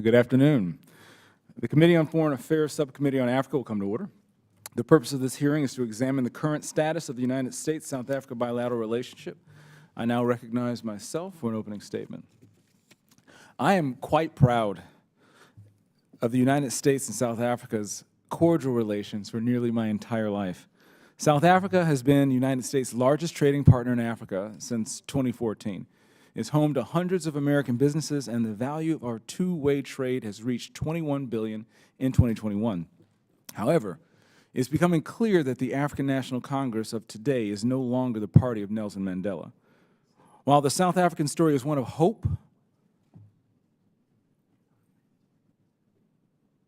Good afternoon. The Committee on Foreign Affairs Subcommittee on Africa will come to order. The purpose of this hearing is to examine the current status of the United States-South Africa bilateral relationship. I now recognize myself for an opening statement. I am quite proud of the United States and South Africa's cordial relations for nearly my entire life. South Africa has been the United States' largest trading partner in Africa since 2014. It's home to hundreds of American businesses, and the value of our two-way trade has reached $21 billion in 2021. However, it's becoming clear that the African National Congress of today is no longer the party of Nelson Mandela. While the South African story is one of hope,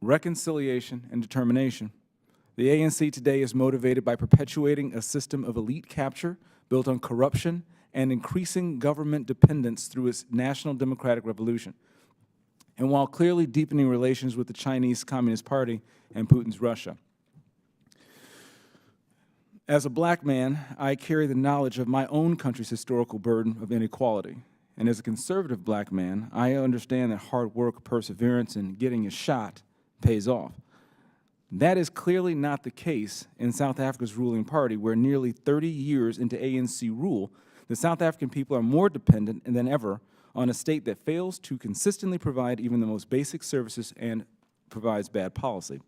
reconciliation, and determination, the ANC today is motivated by perpetuating a system of elite capture built on corruption and increasing government dependence through its national democratic revolution, and while clearly deepening relations with the Chinese Communist Party and Putin's Russia. As a black man, I carry the knowledge of my own country's historical burden of inequality, and as a conservative black man, I understand that hard work, perseverance, and getting a shot pays off. That is clearly not the case in South Africa's ruling party, where nearly 30 years into ANC rule, the South African people are more dependent than ever on a state that fails to consistently provide even the most basic services and provides bad policy.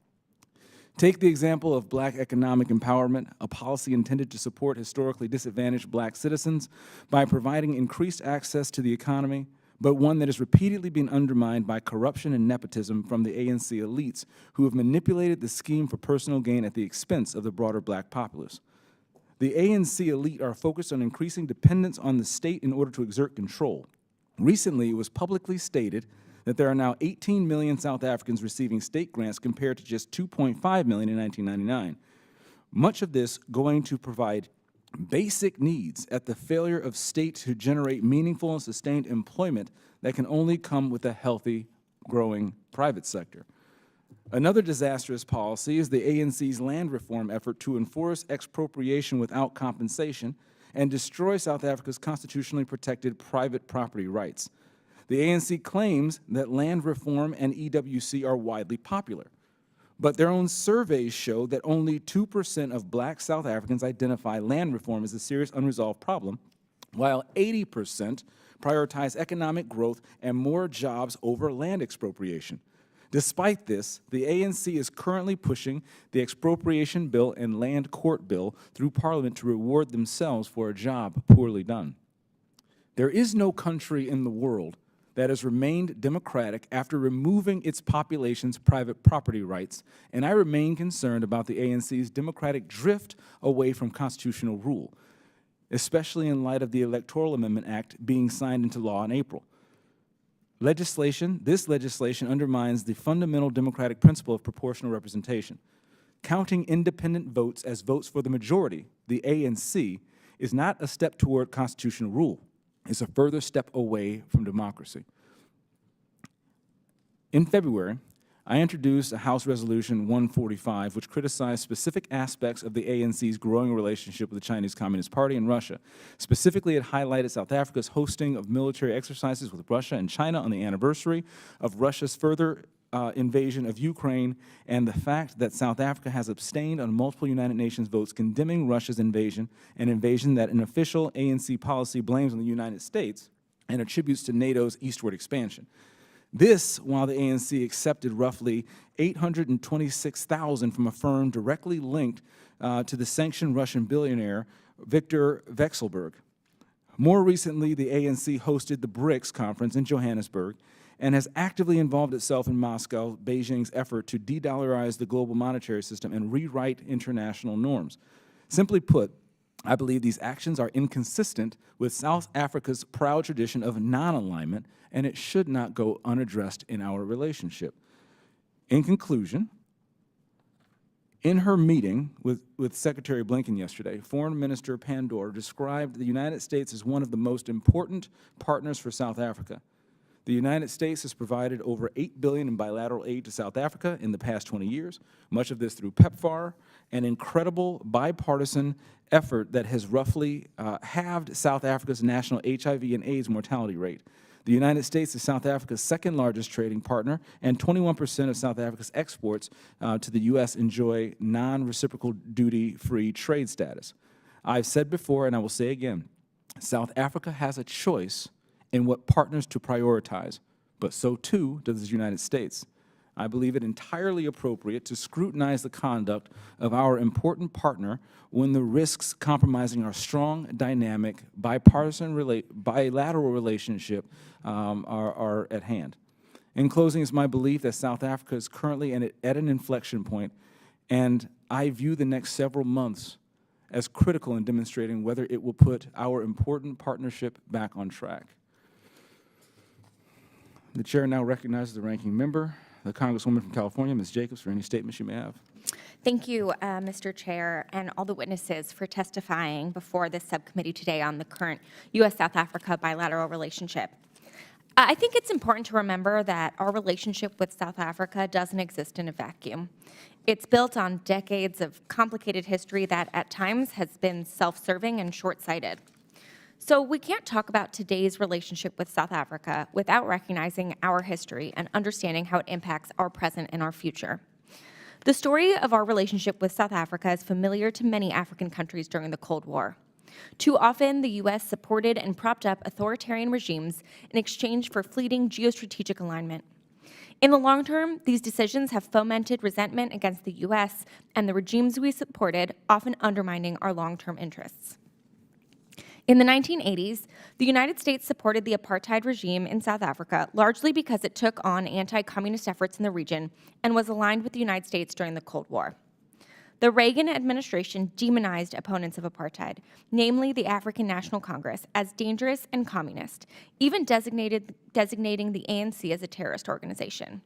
Take the example of black economic empowerment, a policy intended to support historically disadvantaged black citizens by providing increased access to the economy, but one that has repeatedly been undermined by corruption and nepotism from the ANC elites who have manipulated the scheme for personal gain at the expense of the broader black populace. The ANC elite are focused on increasing dependence on the state in order to exert control. Recently, it was publicly stated that there are now 18 million South Africans receiving state grants compared to just 2.5 million in 1999. Much of this going to provide basic needs at the failure of state to generate meaningful and sustained employment that can only come with a healthy, growing private sector. Another disastrous policy is the ANC's land reform effort to enforce expropriation without compensation and destroy South Africa's constitutionally protected private property rights. The ANC claims that land reform and EWC are widely popular, but their own surveys show that only 2% of black South Africans identify land reform as a serious unresolved problem, while 80% prioritize economic growth and more jobs over land expropriation. Despite this, the ANC is currently pushing the expropriation bill and land court bill through Parliament to reward themselves for a job poorly done. There is no country in the world that has remained democratic after removing its population's private property rights, and I remain concerned about the ANC's democratic drift away from constitutional rule, especially in light of the Electoral Amendment Act being signed into law in April. This legislation undermines the fundamental democratic principle of proportional representation. Counting independent votes as votes for the majority, the ANC, is not a step toward constitutional rule. It's a further step away from democracy. In February, I introduced a House Resolution 145, which criticized specific aspects of the ANC's growing relationship with the Chinese Communist Party and Russia. Specifically, it highlighted South Africa's hosting of military exercises with Russia and China on the anniversary of Russia's further invasion of Ukraine, and the fact that South Africa has abstained on multiple United Nations votes condemning Russia's invasion, an invasion that an official ANC policy blames on the United States and attributes to NATO's eastward expansion. This, while the ANC accepted roughly $826,000 from a firm directly linked to the sanctioned Russian billionaire Viktor Vekselberg. More recently, the ANC hosted the BRICS conference in Johannesburg and has actively involved itself in Moscow, Beijing's effort to de-dollarize the global monetary system and rewrite international norms. Simply put, I believe these actions are inconsistent with South Africa's proud tradition of non-alignment, and it should not go unaddressed in our relationship. In conclusion, in her meeting with Secretary Blinken yesterday, Foreign Minister Pandor described the United States as one of the most important partners for South Africa. The United States has provided over $8 billion in bilateral aid to South Africa in the past 20 years, much of this through PEPFAR, an incredible bipartisan effort that has roughly halved South Africa's national HIV and AIDS mortality rate. The United States is South Africa's second largest trading partner, and 21% of South Africa's exports to the U.S. enjoy non-reciprocal duty-free trade status. I've said before, and I will say again, South Africa has a choice in what partners to prioritize, but so too does the United States. I believe it entirely appropriate to scrutinize the conduct of our important partner when the risks compromising our strong, dynamic, bilateral relationship are at hand. In closing, it's my belief that South Africa is currently at an inflection point, and I view the next several months as critical in demonstrating whether it will put our important partnership back on track. The chair now recognizes the ranking member, the Congresswoman from California, Ms. Jacobs, for any statements you may have. Thank you, Mr. Chair, and all the witnesses for testifying before this subcommittee today on the current U.S.-South Africa bilateral relationship. I think it's important to remember that our relationship with South Africa doesn't exist in a vacuum. It's built on decades of complicated history that at times has been self-serving and short-sighted. So we can't talk about today's relationship with South Africa without recognizing our history and understanding how it impacts our present and our future. The story of our relationship with South Africa is familiar to many African countries during the Cold War. Too often, the U.S. supported and propped up authoritarian regimes in exchange for fleeting geostrategic alignment. In the long term, these decisions have fomented resentment against the U.S. and the regimes we supported, often undermining our long-term interests. In the 1980s, the United States supported the apartheid regime in South Africa largely because it took on anti-communist efforts in the region and was aligned with the United States during the Cold War. The Reagan administration demonized opponents of apartheid, namely the African National Congress, as dangerous and communist, even designating the ANC as a terrorist organization.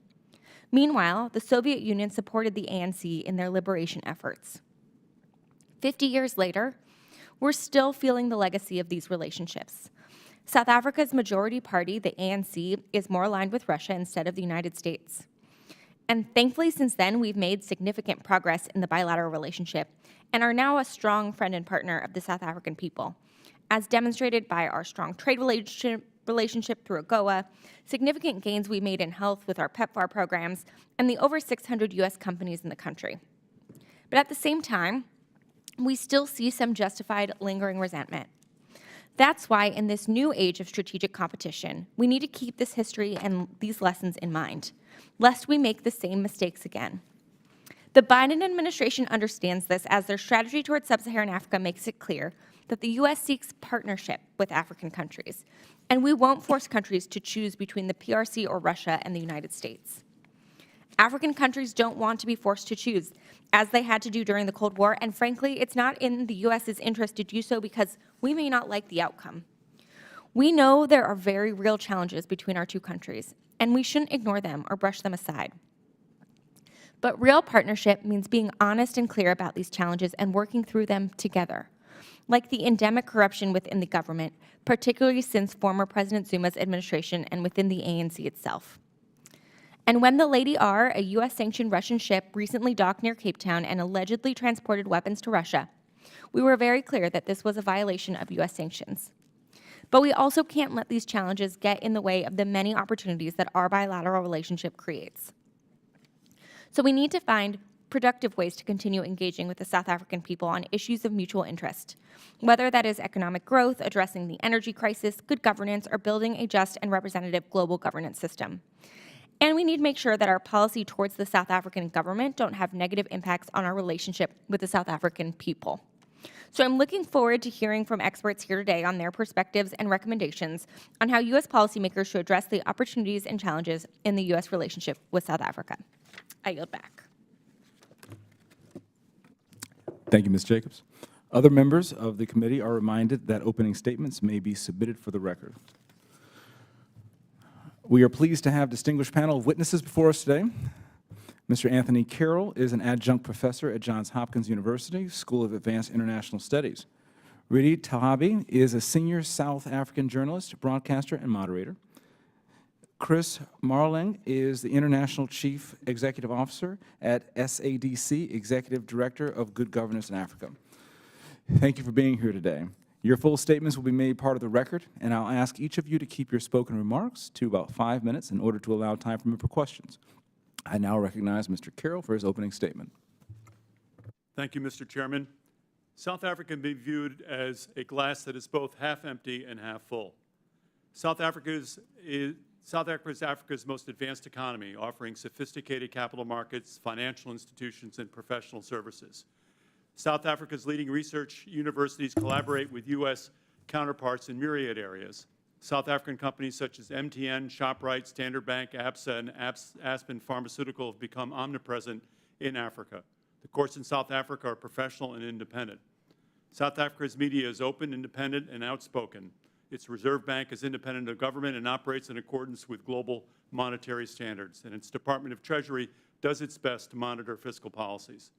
Meanwhile, the Soviet Union supported the ANC in their liberation efforts. 50 years later, we're still feeling the legacy of these relationships. South Africa's majority party, the ANC, is more aligned with Russia instead of the United States. And thankfully, since then, we've made significant progress in the bilateral relationship and are now a strong friend and partner of the South African people, as demonstrated by our strong trade relationship through AGOA, significant gains we made in health with our PEPFAR programs, and the over 600 U.S. companies in the country. But at the same time, we still see some justified lingering resentment. That's why in this new age of strategic competition, we need to keep this history and these lessons in mind, lest we make the same mistakes again. The Biden administration understands this as their strategy towards sub-Saharan Africa makes it clear that the U.S. seeks partnership with African countries, and we won't force countries to choose between the PRC or Russia and the United States. African countries don't want to be forced to choose, as they had to do during the Cold War, and frankly, it's not in the U.S.'s interest to do so because we may not like the outcome. We know there are very real challenges between our two countries, and we shouldn't ignore them or brush them aside. But real partnership means being honest and clear about these challenges and working through them together, like the endemic corruption within the government, particularly since former President Zuma's administration and within the ANC itself. And when the Lady R, a U.S.-sanctioned Russian ship, recently docked near Cape Town and allegedly transported weapons to Russia, we were very clear that this was a violation of U.S. sanctions. But we also can't let these challenges get in the way of the many opportunities that our bilateral relationship creates. So we need to find productive ways to continue engaging with the South African people on issues of mutual interest, whether that is economic growth, addressing the energy crisis, good governance, or building a just and representative global governance system. And we need to make sure that our policy towards the South African government don't have negative impacts on our relationship with the South African people. So I'm looking forward to hearing from experts here today on their perspectives and recommendations on how U.S. policymakers should address the opportunities and challenges in the U.S. relationship with South Africa. I yield back. Thank you, Ms. Jacobs. Other members of the committee are reminded that opening statements may be submitted for the record. We are pleased to have a distinguished panel of witnesses before us today. Mr. Anthony Carroll is an adjunct professor at Johns Hopkins University School of Advanced International Studies. Ridi Tahabi is a senior South African journalist, broadcaster, and moderator. Chris Marling is the International Chief Executive Officer at SADC, Executive Director of Good Governance in Africa. Thank you for being here today. Your full statements will be made part of the record, and I'll ask each of you to keep your spoken remarks to about 5 minutes in order to allow time for questions. I now recognize Mr. Carroll for his opening statement. Thank you, Mr. Chairman. South Africa can be viewed as a glass that is both half empty and half full. South Africa is Africa's most advanced economy, offering sophisticated capital markets, financial institutions, and professional services. South Africa's leading research universities collaborate with U.S. counterparts in myriad areas. South African companies such as MTN, ShopRite, Standard Bank, ABSA, and Aspen Pharmaceutical have become omnipresent in Africa. The courts in South Africa are professional and independent. South Africa's media is open, independent, and outspoken. Its Reserve Bank is independent of government and operates in accordance with global monetary standards, and its Department of Treasury does its best to monitor fiscal policies.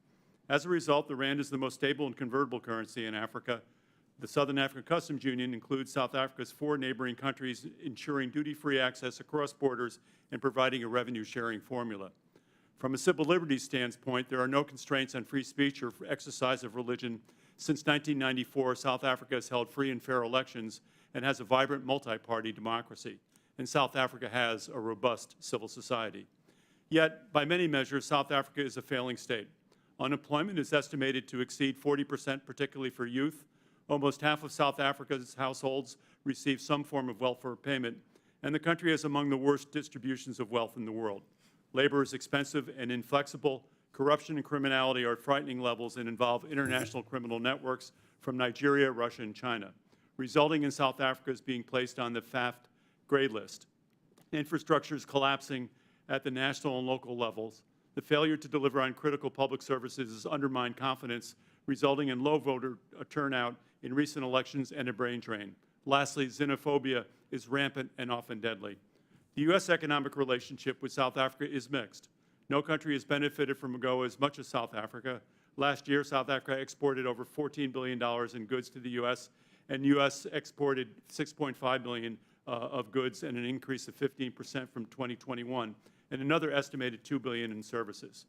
As a result, the rand is the most stable and convertible currency in Africa. The Southern African Customs Union includes South Africa's 4 neighboring countries, ensuring duty-free access across borders and providing a revenue-sharing formula. From a civil liberties standpoint, there are no constraints on free speech or exercise of religion. Since 1994, South Africa has held free and fair elections and has a vibrant multi-party democracy. And South Africa has a robust civil society. Yet, by many measures, South Africa is a failing state. Unemployment is estimated to exceed 40%, particularly for youth. Almost half of South Africa's households receive some form of welfare payment, and the country has among the worst distributions of wealth in the world. Labor is expensive and inflexible. Corruption and criminality are at frightening levels and involve international criminal networks from Nigeria, Russia, and China, resulting in South Africa as being placed on the FAFT gray list. Infrastructure is collapsing at the national and local levels. The failure to deliver on critical public services has undermined confidence, resulting in low voter turnout in recent elections and a brain drain. Lastly, xenophobia is rampant and often deadly. The U.S. economic relationship with South Africa is mixed. No country has benefited from AGOA as much as South Africa. Last year, South Africa exported over $14 billion in goods to the U.S., and the U.S. exported $6.5 billion of goods, and an increase of 15% from 2021, and another estimated $2 billion in services.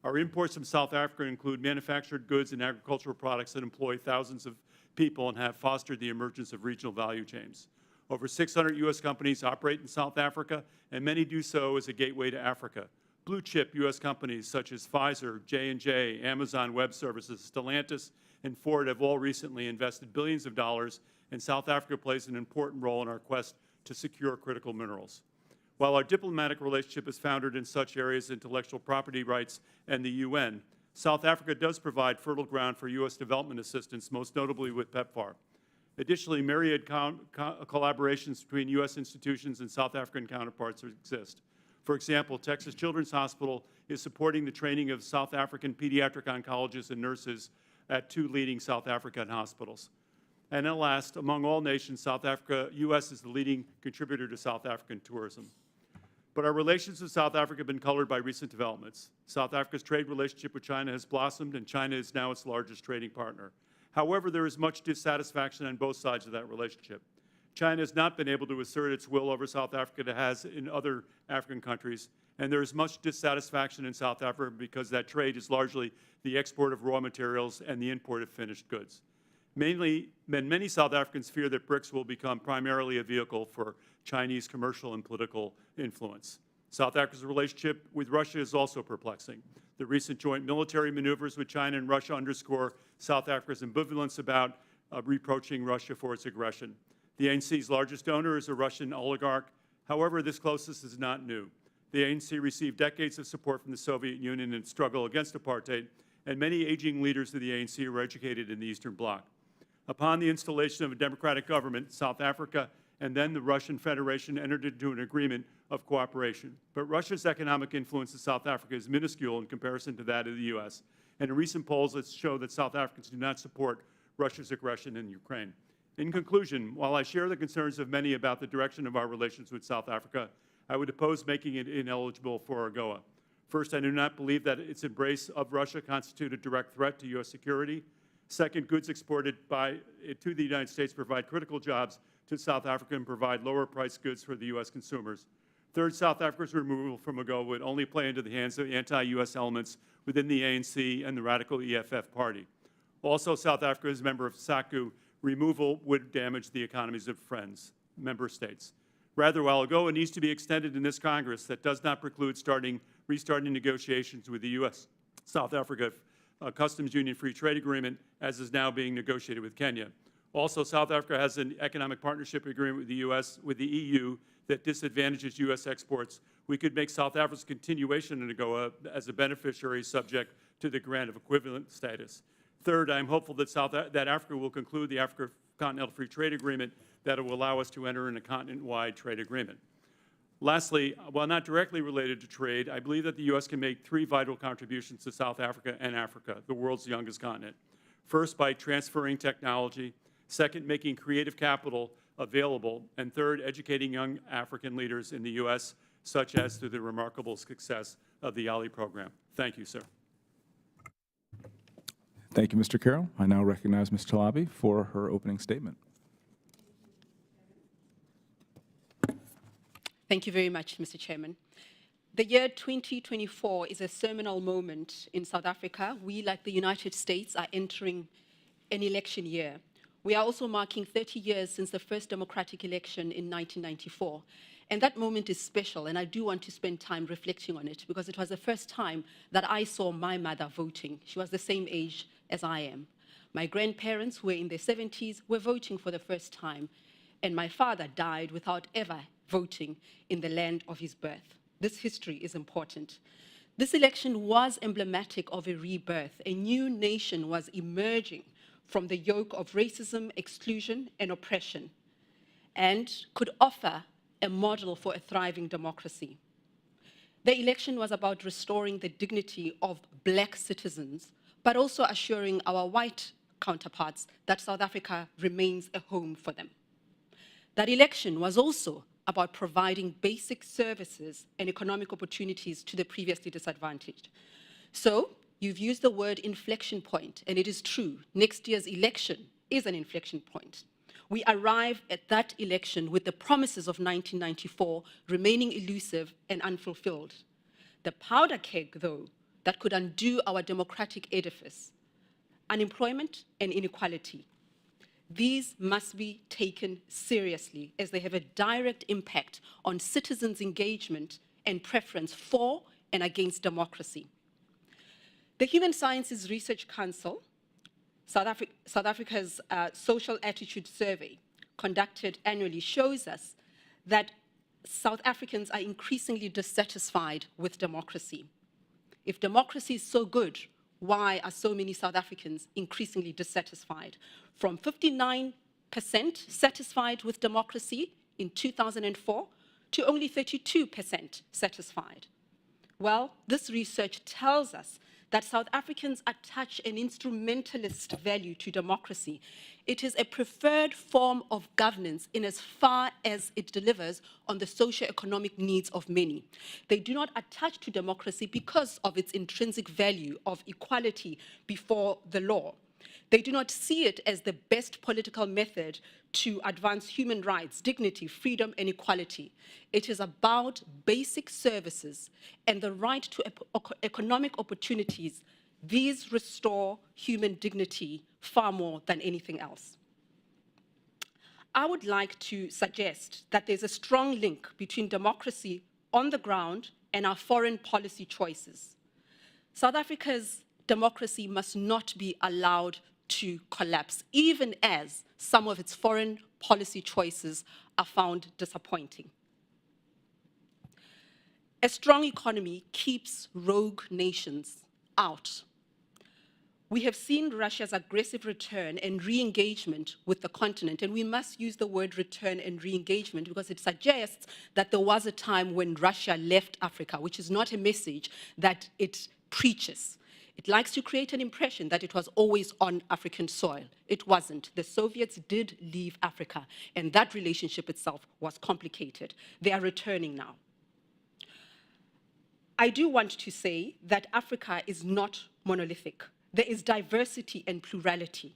Our imports from South Africa include manufactured goods and agricultural products that employ thousands of people and have fostered the emergence of regional value chains. Over 600 U.S. companies operate in South Africa, and many do so as a gateway to Africa. Blue-chip U.S. companies such as Pfizer, J&J, Amazon Web Services, Stellantis, and Ford have all recently invested billions of dollars, and South Africa plays an important role in our quest to secure critical minerals. While our diplomatic relationship is founded in such areas as intellectual property rights and the UN, South Africa does provide fertile ground for U.S. development assistance, most notably with PEPFAR. Additionally, myriad collaborations between U.S. institutions and South African counterparts exist. For example, Texas Children's Hospital is supporting the training of South African pediatric oncologists and nurses at 2 leading South African hospitals. And at last, among all nations, U.S. is the leading contributor to South African tourism. But our relations with South Africa have been colored by recent developments. South Africa's trade relationship with China has blossomed, and China is now its largest trading partner. However, there is much dissatisfaction on both sides of that relationship. China has not been able to assert its will over South Africa as it has in other African countries, and there is much dissatisfaction in South Africa because that trade is largely the export of raw materials and the import of finished goods. Many South Africans fear that BRICS will become primarily a vehicle for Chinese commercial and political influence. South Africa's relationship with Russia is also perplexing. The recent joint military maneuvers with China and Russia underscore South Africa's ambivalence about reproaching Russia for its aggression. The ANC's largest donor is a Russian oligarch. However, this closeness is not new. The ANC received decades of support from the Soviet Union in its struggle against apartheid, and many aging leaders of the ANC were educated in the Eastern Bloc. Upon the installation of a democratic government, South Africa and then the Russian Federation entered into an agreement of cooperation. But Russia's economic influence in South Africa is minuscule in comparison to that of the U.S., and recent polls show that South Africans do not support Russia's aggression in Ukraine. In conclusion, while I share the concerns of many about the direction of our relations with South Africa, I would oppose making it ineligible for AGOA. First, I do not believe that its embrace of Russia constitutes a direct threat to U.S. security. Second, goods exported to the United States provide critical jobs to South Africa and provide lower-priced goods for the U.S. consumers. Third, South Africa's removal from AGOA would only play into the hands of anti-U.S. elements within the ANC and the radical EFF party. Also, South Africa is a member of SACU, Removal would damage the economies of member states. Rather, while a goal needs to be extended in this Congress, that does not preclude restarting negotiations with the U.S. South Africa Customs Union Free Trade Agreement, as is now being negotiated with Kenya. Also, South Africa has an economic partnership agreement with the EU, that disadvantages U.S. exports. We could make South Africa's continuation in AGOA as a beneficiary subject to the grant of equivalent status. Third, I am hopeful that Africa will conclude the Africa Continental Free Trade Agreement that will allow us to enter in a continent-wide trade agreement. Lastly, while not directly related to trade, I believe that the U.S. can make three vital contributions to South Africa and Africa, the world's youngest continent. First, by transferring technology. Second, making creative capital available. And third, educating young African leaders in the U.S., such as through the remarkable success of the YALI program. Thank you, sir. Thank you, Mr. Carroll. I now recognize Ms. Chalabi for her opening statement. Thank you very much, Mr. Chairman. The year 2024 is a seminal moment in South Africa. We, like the United States, are entering an election year. We are also marking 30 years since the first democratic election in 1994. And that moment is special, and I do want to spend time reflecting on it because it was the first time that I saw my mother voting. She was the same age as I am. My grandparents, who were in their 70s, were voting for the first time, and my father died without ever voting in the land of his birth. This history is important. This election was emblematic of a rebirth. A new nation was emerging from the yoke of racism, exclusion, and oppression, and could offer a model for a thriving democracy. The election was about restoring the dignity of Black citizens, but also assuring our white counterparts that South Africa remains a home for them. That election was also about providing basic services and economic opportunities to the previously disadvantaged. So, you've used the word inflection point, and it is true. Next year's election is an inflection point. We arrive at that election with the promises of 1994 remaining elusive and unfulfilled. The powder keg, though, that could undo our democratic edifice, unemployment and inequality. These must be taken seriously as they have a direct impact on citizens' engagement and preference for and against democracy. The Human Sciences Research Council, South Africa's social attitude survey conducted annually shows us that South Africans are increasingly dissatisfied with democracy. If democracy is so good, why are so many South Africans increasingly dissatisfied? From 59% satisfied with democracy in 2004 to only 32% satisfied. Well, this research tells us that South Africans attach an instrumentalist value to democracy. It is a preferred form of governance in as far as it delivers on the socio-economic needs of many. They do not attach to democracy because of its intrinsic value of equality before the law. They do not see it as the best political method to advance human rights, dignity, freedom, and equality. It is about basic services and the right to economic opportunities. These restore human dignity far more than anything else. I would like to suggest that there's a strong link between democracy on the ground and our foreign policy choices. South Africa's democracy must not be allowed to collapse, even as some of its foreign policy choices are found disappointing. A strong economy keeps rogue nations out. We have seen Russia's aggressive return and re-engagement with the continent, and we must use the word return and re-engagement because it suggests that there was a time when Russia left Africa, which is not a message that it preaches. It likes to create an impression that it was always on African soil. It wasn't. The Soviets did leave Africa, and that relationship itself was complicated. They are returning now. I do want to say that Africa is not monolithic. There is diversity and plurality.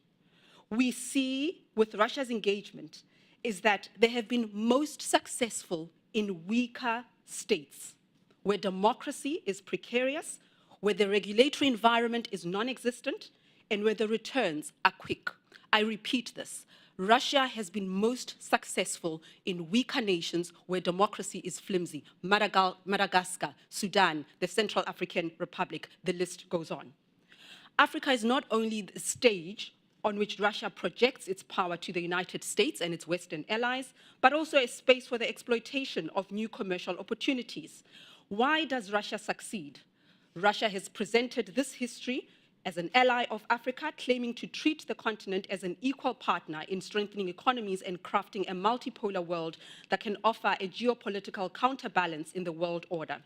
We see with Russia's engagement is that they have been most successful in weaker states, where democracy is precarious, where the regulatory environment is non-existent, and where the returns are quick. I repeat this. Russia has been most successful in weaker nations where democracy is flimsy. Madagascar, Sudan, the Central African Republic, the list goes on. Africa is not only the stage on which Russia projects its power to the United States and its Western allies, but also a space for the exploitation of new commercial opportunities. Why does Russia succeed? Russia has presented this history as an ally of Africa, claiming to treat the continent as an equal partner in strengthening economies and crafting a multipolar world that can offer a geopolitical counterbalance in the world order.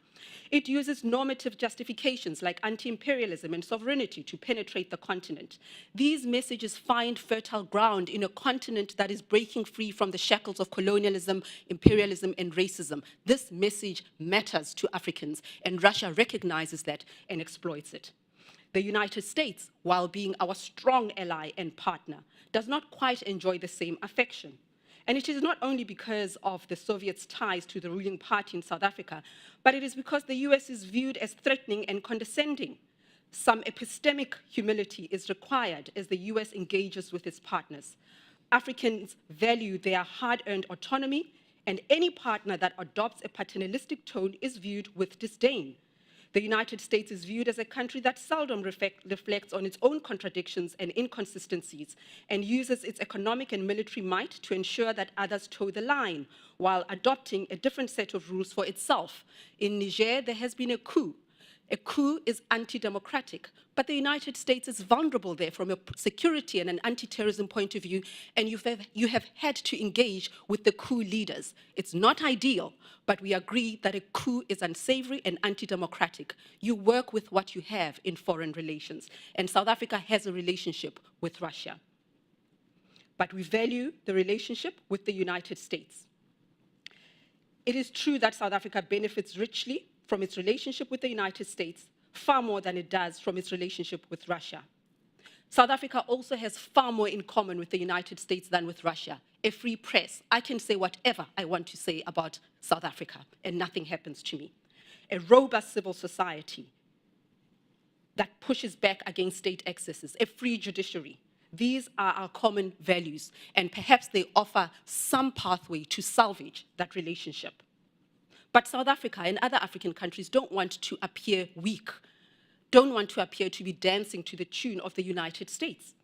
It uses normative justifications like anti-imperialism and sovereignty to penetrate the continent. These messages find fertile ground in a continent that is breaking free from the shackles of colonialism, imperialism, and racism. This message matters to Africans, and Russia recognizes that and exploits it. The United States, while being our strong ally and partner, does not quite enjoy the same affection. And it is not only because of the Soviets' ties to the ruling party in South Africa, but it is because the US is viewed as threatening and condescending. Some epistemic humility is required as the US engages with its partners. Africans value their hard-earned autonomy, and any partner that adopts a paternalistic tone is viewed with disdain. The United States is viewed as a country that seldom reflects on its own contradictions and inconsistencies and uses its economic and military might to ensure that others toe the line while adopting a different set of rules for itself. In Niger, there has been a coup. A coup is anti-democratic, but the United States is vulnerable there from a security and an anti-terrorism point of view, and you have had to engage with the coup leaders. It's not ideal, but we agree that a coup is unsavory and anti-democratic. You work with what you have in foreign relations, and South Africa has a relationship with Russia. But we value the relationship with the United States. It is true that South Africa benefits richly from its relationship with the United States, far more than it does from its relationship with Russia. South Africa also has far more in common with the United States than with Russia. A free press. I can say whatever I want to say about South Africa, and nothing happens to me. A robust civil society that pushes back against state excesses. A free judiciary. These are our common values, and perhaps they offer some pathway to salvage that relationship. But South Africa and other African countries don't want to appear weak, don't want to appear to be dancing to the tune of the United States.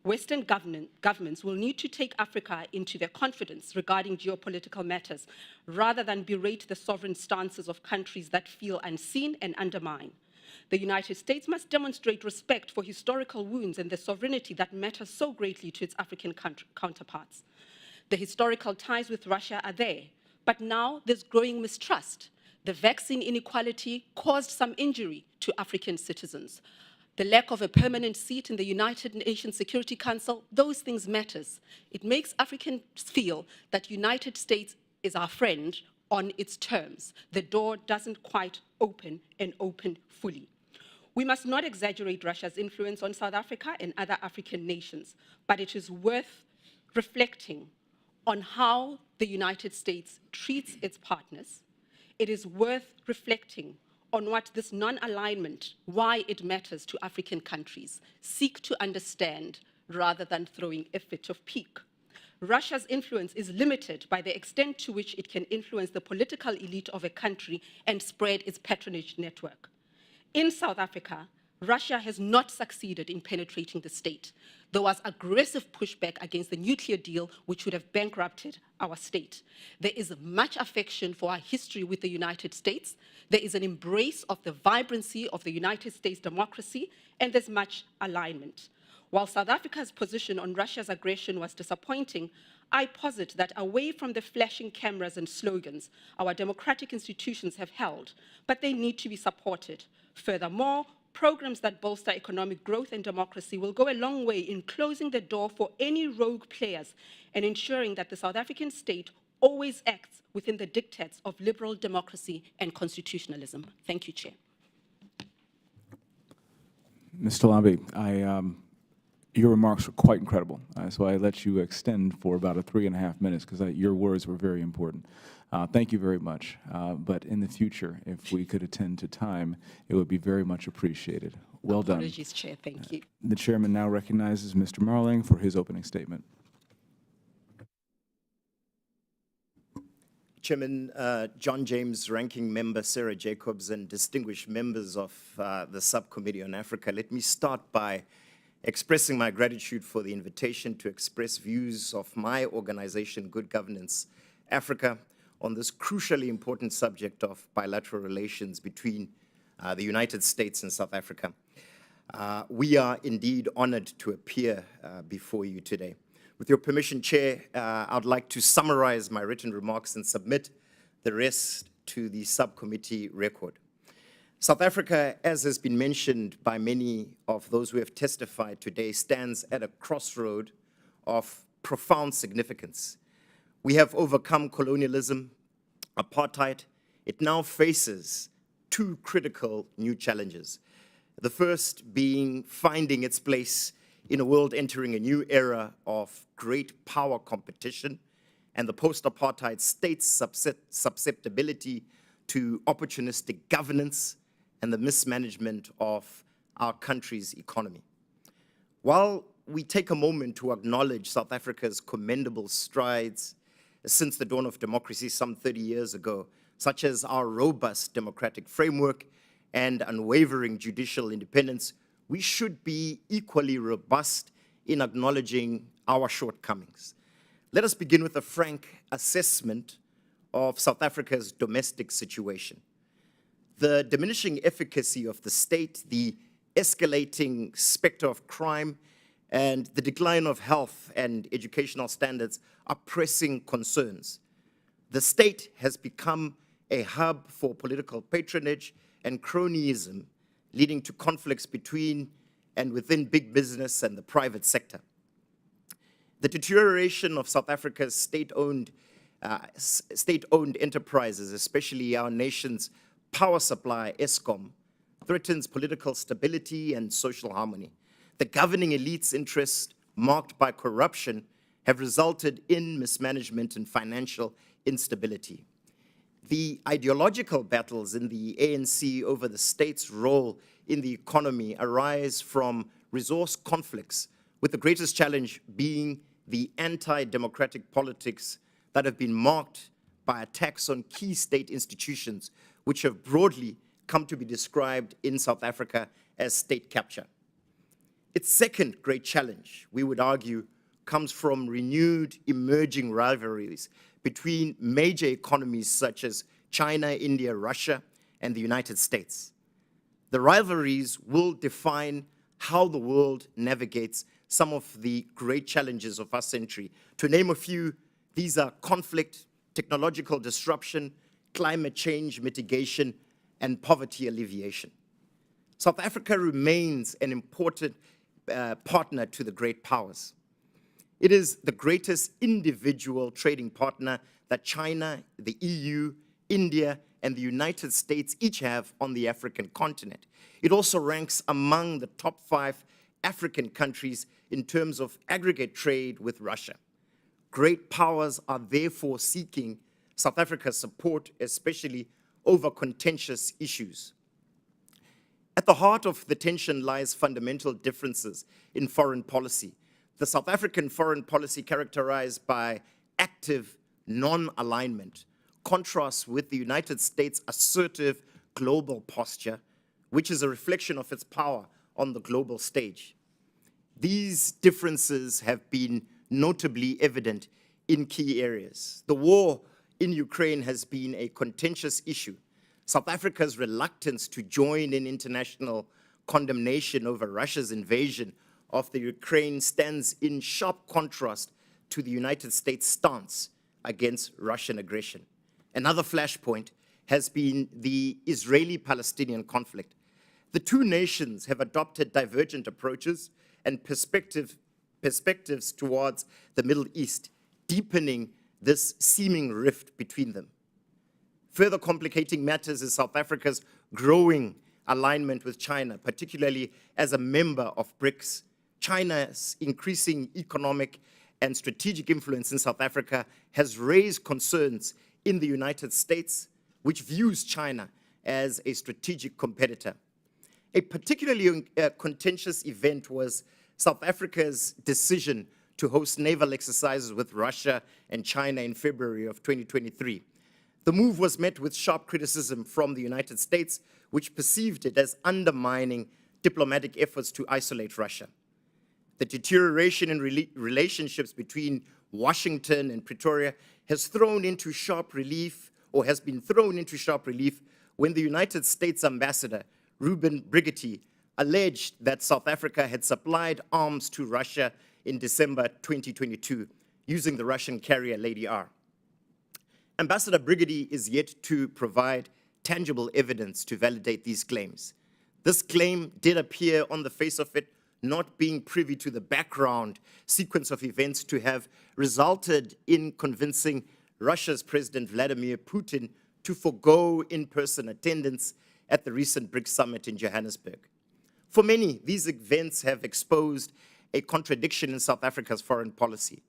Western governments will need to take Africa into their confidence regarding geopolitical matters, rather than berate the sovereign stances of countries that feel unseen and undermine. The United States must demonstrate respect for historical wounds and the sovereignty that matters so greatly to its African counterparts. The historical ties with Russia are there, but now there's growing mistrust. The vaccine inequality caused some injury to African citizens. The lack of a permanent seat in the United Nations Security Council, those things matters. It makes Africans feel that United States is our friend on its terms. The door doesn't quite open and open fully. We must not exaggerate Russia's influence on South Africa and other African nations, but it is worth reflecting on how the United States treats its partners. It is worth reflecting on what this non-alignment, why it matters to African countries, seek to understand rather than throwing a fit of pique. Russia's influence is limited by the extent to which it can influence the political elite of a country and spread its patronage network. In South Africa, Russia has not succeeded in penetrating the state. There was aggressive pushback against the nuclear deal, which would have bankrupted our state. There is much affection for our history with the United States. There is an embrace of the vibrancy of the United States democracy, and there's much alignment. While South Africa's position on Russia's aggression was disappointing, I posit that away from the flashing cameras and slogans, our democratic institutions have held, but they need to be supported. Furthermore, programs that bolster economic growth and democracy will go a long way in closing the door for any rogue players and ensuring that the South African state always acts within the dictates of liberal democracy and constitutionalism. Thank you, Chair. Ms. Talambi, Your remarks were quite incredible, so I let you extend for about 3.5 minutes because your words were very important. Thank you very much. But in the future, if we could attend to time, it would be very much appreciated. Well done. Apologies, Chair. Thank you. The chairman now recognizes Mr. Marling for his opening statement. Chairman, John James, Ranking Member Sarah Jacobs, and distinguished members of the Subcommittee on Africa, let me start by expressing my gratitude for the invitation to express views of my organization, Good Governance Africa, on this crucially important subject of bilateral relations between the United States and South Africa. We are indeed honored to appear before you today. With your permission, Chair, I'd like to summarize my written remarks and submit the rest to the subcommittee record. South Africa, as has been mentioned by many of those who have testified today, stands at a crossroad of profound significance. We have overcome colonialism, apartheid. It now faces two critical new challenges. The first being finding its place in a world entering a new era of great power competition and the post-apartheid state's susceptibility to opportunistic governance and the mismanagement of our country's economy. While we take a moment to acknowledge South Africa's commendable strides since the dawn of democracy some 30 years ago, such as our robust democratic framework and unwavering judicial independence, we should be equally robust in acknowledging our shortcomings. Let us begin with a frank assessment of South Africa's domestic situation. The diminishing efficacy of the state, the escalating specter of crime, and the decline of health and educational standards are pressing concerns. The state has become a hub for political patronage and cronyism, leading to conflicts between and within big business and the private sector. The deterioration of South Africa's state-owned enterprises, especially our nation's power supply, Eskom, threatens political stability and social harmony. The governing elite's interests, marked by corruption, have resulted in mismanagement and financial instability. The ideological battles in the ANC over the state's role in the economy arise from resource conflicts, with the greatest challenge being the anti-democratic politics that have been marked by attacks on key state institutions, which have broadly come to be described in South Africa as state capture. Its second great challenge, we would argue, comes from renewed emerging rivalries between major economies such as China, India, Russia, and the United States. The rivalries will define how the world navigates some of the great challenges of our century. To name a few, these are conflict, technological disruption, climate change mitigation, and poverty alleviation. South Africa remains an important partner to the great powers. It is the greatest individual trading partner that China, the EU, India, and the United States each have on the African continent. It also ranks among the top 5 African countries in terms of aggregate trade with Russia. Great powers are therefore seeking South Africa's support, especially over contentious issues. At the heart of the tension lies fundamental differences in foreign policy. The South African foreign policy, characterized by active non-alignment, contrasts with the United States' assertive global posture, which is a reflection of its power on the global stage. These differences have been notably evident in key areas. The war in Ukraine has been a contentious issue. South Africa's reluctance to join in international condemnation over Russia's invasion of the Ukraine stands in sharp contrast to the United States' stance against Russian aggression. Another flashpoint has been the Israeli-Palestinian conflict. The two nations have adopted divergent approaches and perspectives towards the Middle East, deepening this seeming rift between them. Further complicating matters is South Africa's growing alignment with China, particularly as a member of BRICS, China's increasing economic and strategic influence in South Africa has raised concerns in the United States, which views China as a strategic competitor. A particularly contentious event was South Africa's decision to host naval exercises with Russia and China in February of 2023. The move was met with sharp criticism from the United States, which perceived it as undermining diplomatic efforts to isolate Russia. The deterioration in relationships between Washington and Pretoria has thrown into sharp relief, or has been thrown into sharp relief, when the United States ambassador, Ruben Brigetti, alleged that South Africa had supplied arms to Russia in December 2022 using the Russian carrier Lady R. Ambassador Brigetti is yet to provide tangible evidence to validate these claims. This claim did appear on the face of it not being privy to the background sequence of events to have resulted in convincing Russia's President Vladimir Putin to forego in-person attendance at the recent BRICS summit in Johannesburg. For many, these events have exposed a contradiction in South Africa's foreign policy.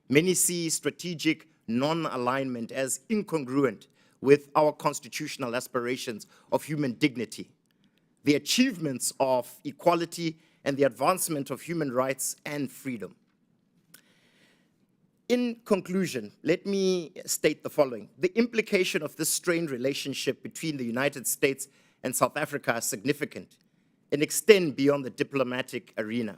Many see strategic non-alignment as incongruent with our constitutional aspirations of human dignity, the achievements of equality, and the advancement of human rights and freedom. In conclusion, let me state the following. The implication of this strained relationship between the United States and South Africa are significant and extend beyond the diplomatic arena.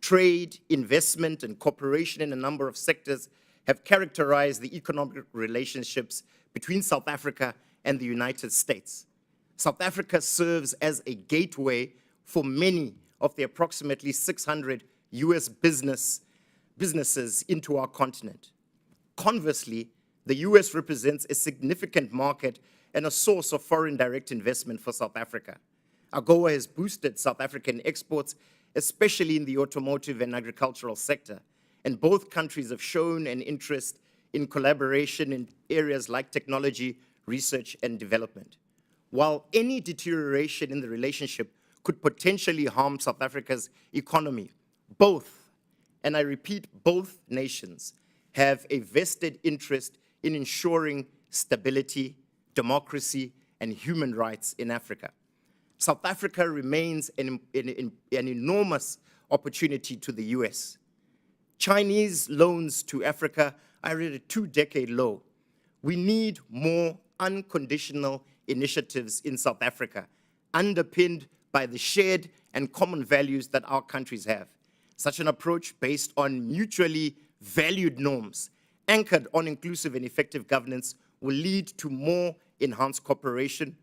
Trade, investment, and cooperation in a number of sectors have characterized the economic relationships between South Africa and the United States. South Africa serves as a gateway for many of the approximately 600 US businesses into our continent. Conversely, the US represents a significant market and a source of foreign direct investment for South Africa. AGOA has boosted South African exports, especially in the automotive and agricultural sector, and both countries have shown an interest in collaboration in areas like technology, research, and development. While any deterioration in the relationship could potentially harm South Africa's economy, both, and I repeat, both nations have a vested interest in ensuring stability, democracy, and human rights in Africa. South Africa remains an enormous opportunity to the US. Chinese loans to Africa are at a 2-decade low. We need more unconditional initiatives in South Africa, underpinned by the shared and common values that our countries have. Such an approach based on mutually valued norms, anchored on inclusive and effective governance, will lead to more enhanced cooperation,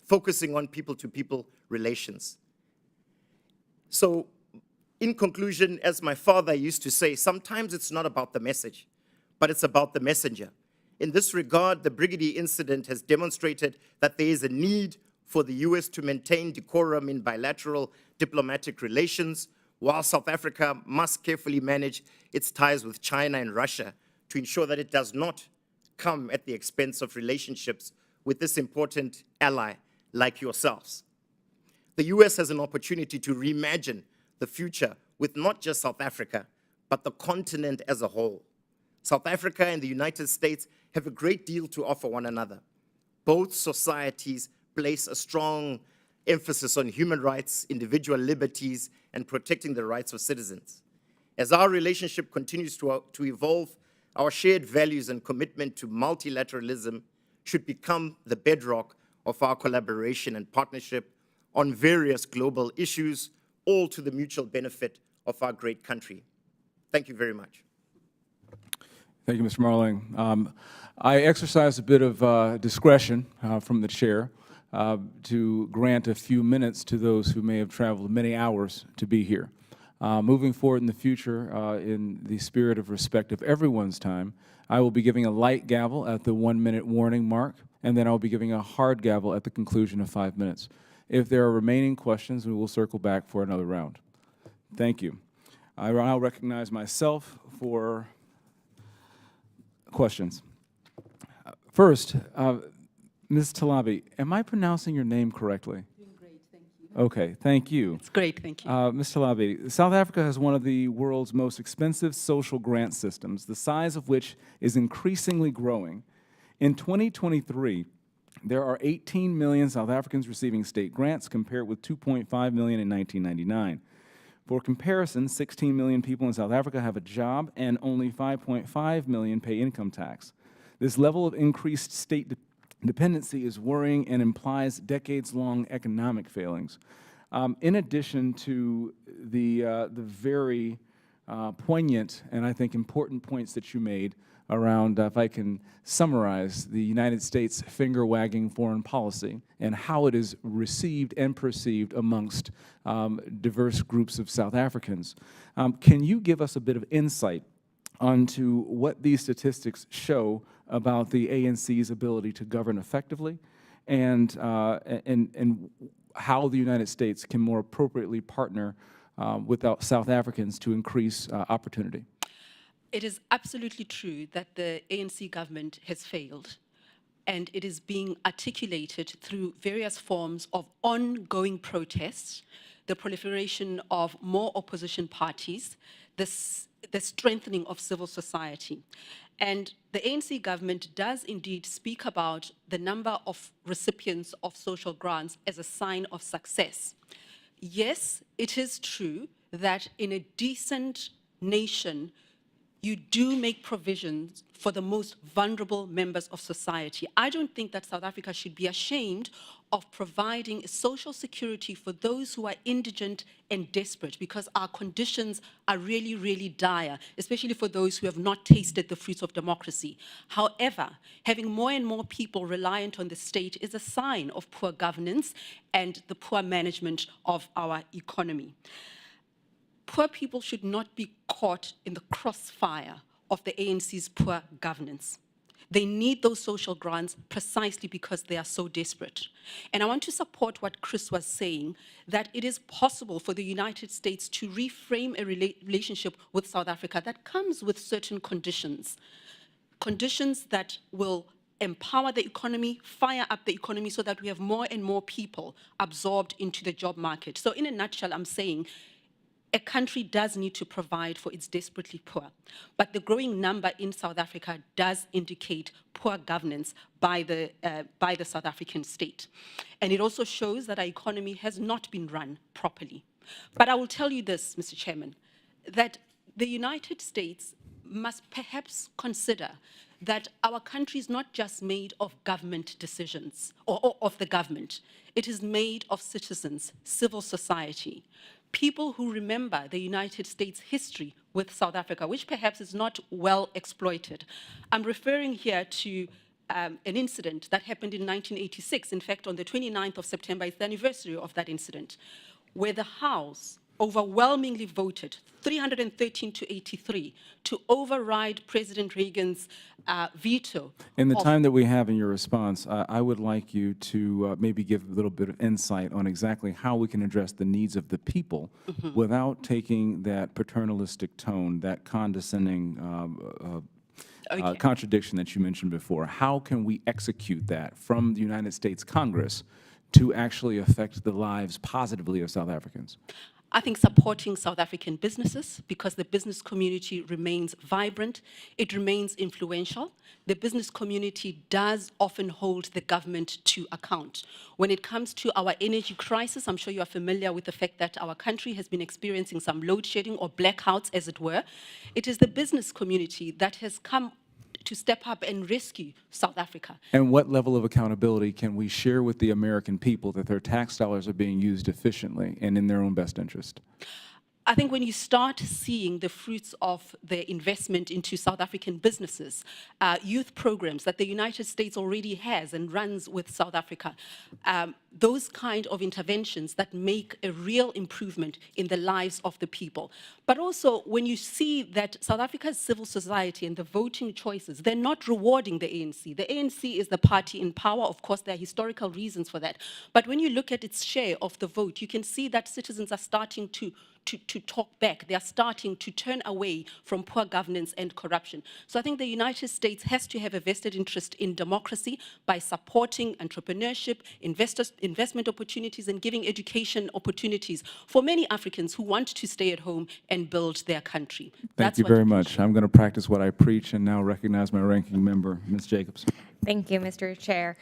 focusing on people-to-people relations. So, in conclusion, as my father used to say, sometimes it's not about the message, but it's about the messenger. In this regard, the Brigetti incident has demonstrated that there is a need for the US to maintain decorum in bilateral diplomatic relations, while South Africa must carefully manage its ties with China and Russia to ensure that it does not come at the expense of relationships with this important ally like yourselves. The US has an opportunity to reimagine the future with not just South Africa, but the continent as a whole. South Africa and the United States have a great deal to offer one another. Both societies place a strong emphasis on human rights, individual liberties, and protecting the rights of citizens. As our relationship continues to evolve, our shared values and commitment to multilateralism should become the bedrock of our collaboration and partnership on various global issues, all to the mutual benefit of our great country. Thank you very much. Thank you, Mr. Marling. I exercise a bit of discretion from the chair to grant a few minutes to those who may have traveled many hours to be here. Moving forward in the future, in the spirit of respect of everyone's time, I will be giving a light gavel at the 1-minute warning mark, and then I'll be giving a hard gavel at the conclusion of 5 minutes. If there are remaining questions, we will circle back for another round. Thank you. I now recognize myself for questions. First, Ms. Talabi, am I pronouncing your name correctly? Doing great, thank you. Okay, thank you. It's great, thank you. Mr. Labi, South Africa has one of the world's most expensive social grant systems, the size of which is increasingly growing. In 2023, there are 18 million South Africans receiving state grants, compared with 2.5 million in 1999. For comparison, 16 million people in South Africa have a job, and only 5.5 million pay income tax. This level of increased state dependency is worrying and implies decades-long economic failings. In addition to the very poignant and I think important points that you made around, if I can summarize, the United States finger-wagging foreign policy and how it is received and perceived amongst diverse groups of South Africans. Can you give us a bit of insight onto what these statistics show about the ANC's ability to govern effectively, and how the United States can more appropriately partner with South Africans to increase opportunity? It is absolutely true that the ANC government has failed, and it is being articulated through various forms of ongoing protests, the proliferation of more opposition parties, the strengthening of civil society. And the ANC government does indeed speak about the number of recipients of social grants as a sign of success. Yes, it is true that in a decent nation, you do make provisions for the most vulnerable members of society. I don't think that South Africa should be ashamed of providing social security for those who are indigent and desperate, because our conditions are really, really dire, especially for those who have not tasted the fruits of democracy. However, having more and more people reliant on the state is a sign of poor governance and the poor management of our economy. Poor people should not be caught in the crossfire of the ANC's poor governance. They need those social grants precisely because they are so desperate. And I want to support what Chris was saying, that it is possible for the United States to reframe a relationship with South Africa that comes with certain conditions. Conditions that will empower the economy, fire up the economy so that we have more and more people absorbed into the job market. So in a nutshell, I'm saying a country does need to provide for its desperately poor, but the growing number in South Africa does indicate poor governance by the South African state. And it also shows that our economy has not been run properly. But I will tell you this, Mr. Chairman, that the United States must perhaps consider that our country is not just made of government decisions, or of the government. It is made of citizens, civil society, people who remember the United States history with South Africa, which perhaps is not well exploited. I'm referring here to an incident that happened in 1986. In fact, on the 29th of September is the anniversary of that incident, where the House overwhelmingly voted 313 to 83 to override President Reagan's veto. In the time that we have in your response, I would like you to maybe give a little bit of insight on exactly how we can address the needs of the people without taking that paternalistic tone, that condescending contradiction that you mentioned before. How can we execute that from the United States Congress to actually affect the lives positively of South Africans? I think supporting South African businesses, because the business community remains vibrant, it remains influential. The business community does often hold the government to account. When it comes to our energy crisis, I'm sure you are familiar with the fact that our country has been experiencing some load shedding or blackouts, as it were. It is the business community that has come to step up and rescue South Africa. And what level of accountability can we share with the American people that their tax dollars are being used efficiently and in their own best interest? I think when you start seeing the fruits of the investment into South African businesses, youth programs that the United States already has and runs with South Africa, those kind of interventions that make a real improvement in the lives of the people. But also when you see that South Africa's civil society and the voting choices, they're not rewarding the ANC. The ANC is the party in power. Of course, there are historical reasons for that. But when you look at its share of the vote, you can see that citizens are starting to to talk back. They are starting to turn away from poor governance and corruption. So I think the United States has to have a vested interest in democracy by supporting entrepreneurship, investment opportunities, and giving education opportunities for many Africans who want to stay at home and build their country. Thank you very much. I'm going to practice what I preach and now recognize my ranking member, Ms. Jacobs. Thank you, Mr. Chair.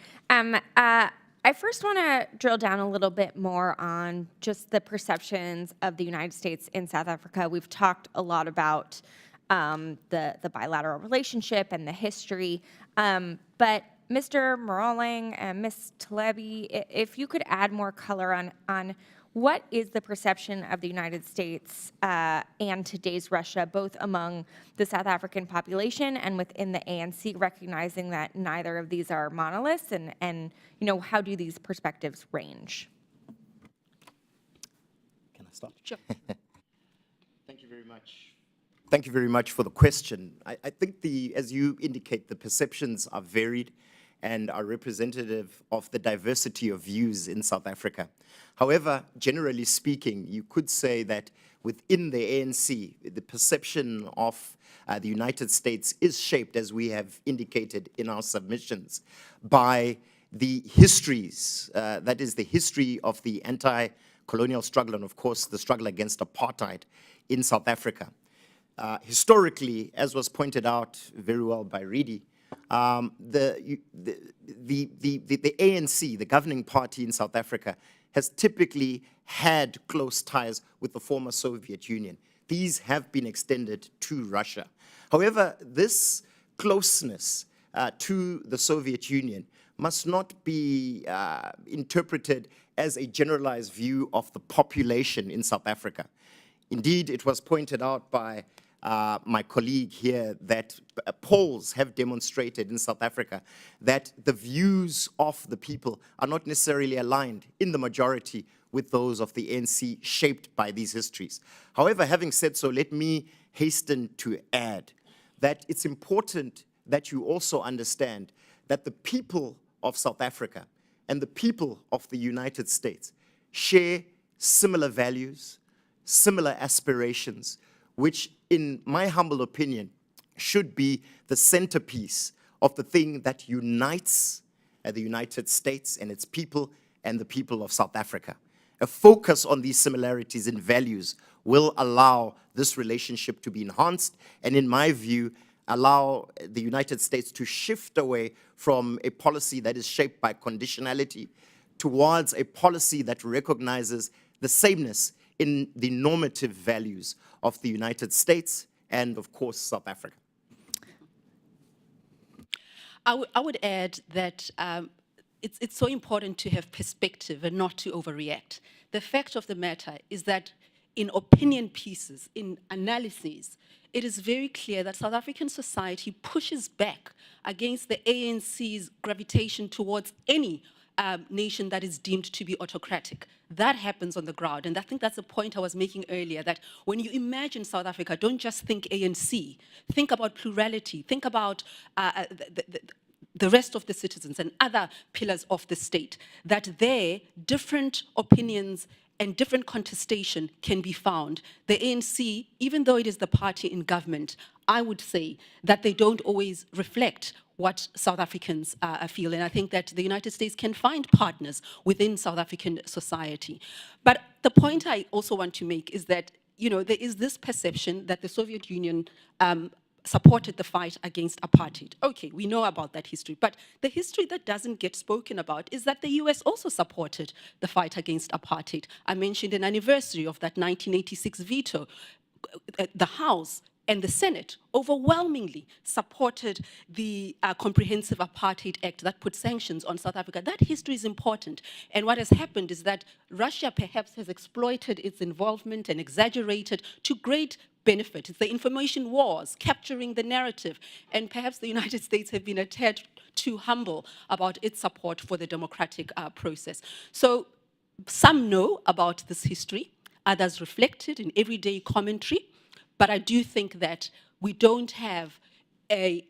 I first want to drill down a little bit more on just the perceptions of the United States in South Africa. We've talked a lot about the bilateral relationship and the history, but Mr. Moraling and Ms. Talebi, if you could add more color on what is the perception of the United States and today's Russia, both among the South African population and within the ANC, recognizing that neither of these are monoliths, and you know, how do these perspectives range? Can I start? Sure. Thank you very much. Thank you very much for the question. I think as you indicate, the perceptions are varied and are representative of the diversity of views in South Africa. However, generally speaking, you could say that within the ANC, the perception of the United States is shaped, as we have indicated in our submissions, by the histories, that is the history of the anti-colonial struggle and, of course, the struggle against apartheid in South Africa. Historically, as was pointed out very well by Reedy, the ANC, the governing party in South Africa, has typically had close ties with the former Soviet Union. These have been extended to Russia. However, this closeness to the Soviet Union must not be interpreted as a generalized view of the population in South Africa. Indeed, it was pointed out by my colleague here that polls have demonstrated in South Africa that the views of the people are not necessarily aligned in the majority with those of the ANC shaped by these histories. However, having said so, let me hasten to add that it's important that you also understand that the people of South Africa and the people of the United States share similar values, similar aspirations, which, in my humble opinion, should be the centerpiece of the thing that unites the United States and its people and the people of South Africa. A focus on these similarities in values will allow this relationship to be enhanced and, in my view, allow the United States to shift away from a policy that is shaped by conditionality towards a policy that recognizes the sameness in the normative values of the United States and, of course, South Africa. I would add that it's so important to have perspective and not to overreact. The fact of the matter is that in opinion pieces, in analyses, it is very clear that South African society pushes back against the ANC's gravitation towards any nation that is deemed to be autocratic. That happens on the ground. And I think that's the point I was making earlier, that when you imagine South Africa, don't just think ANC. Think about plurality. Think about the rest of the citizens and other pillars of the state, that there, different opinions and different contestation can be found. The ANC, even though it is the party in government, I would say that they don't always reflect what South Africans feel. And I think that the United States can find partners within South African society. But the point I also want to make is that, you know, there is this perception that the Soviet Union supported the fight against apartheid. Okay, we know about that history, but the history that doesn't get spoken about is that the US also supported the fight against apartheid. I mentioned an anniversary of that 1986 veto. The House and the Senate overwhelmingly supported the Comprehensive Apartheid Act that put sanctions on South Africa. That history is important. And what has happened is that Russia perhaps has exploited its involvement and exaggerated to great benefit. It's the information wars, capturing the narrative. And perhaps the United States have been a tad too humble about its support for the democratic process. So some know about this history, others reflect it in everyday commentary. But I do think that we don't have a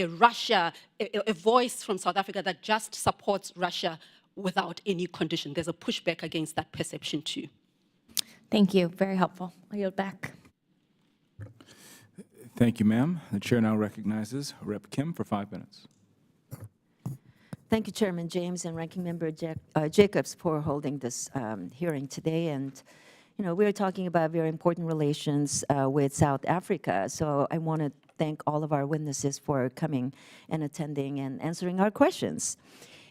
voice from South Africa that just supports Russia without any condition. There's a pushback against that perception too. Thank you. Very helpful. I yield back. Thank you, ma'am. The chair now recognizes Rep. Kim for 5 minutes. Thank you, Chairman James and Ranking Member Jacobs for holding this hearing today. And, you know, we're talking about very important relations with South Africa. So I want to thank all of our witnesses for coming and attending and answering our questions.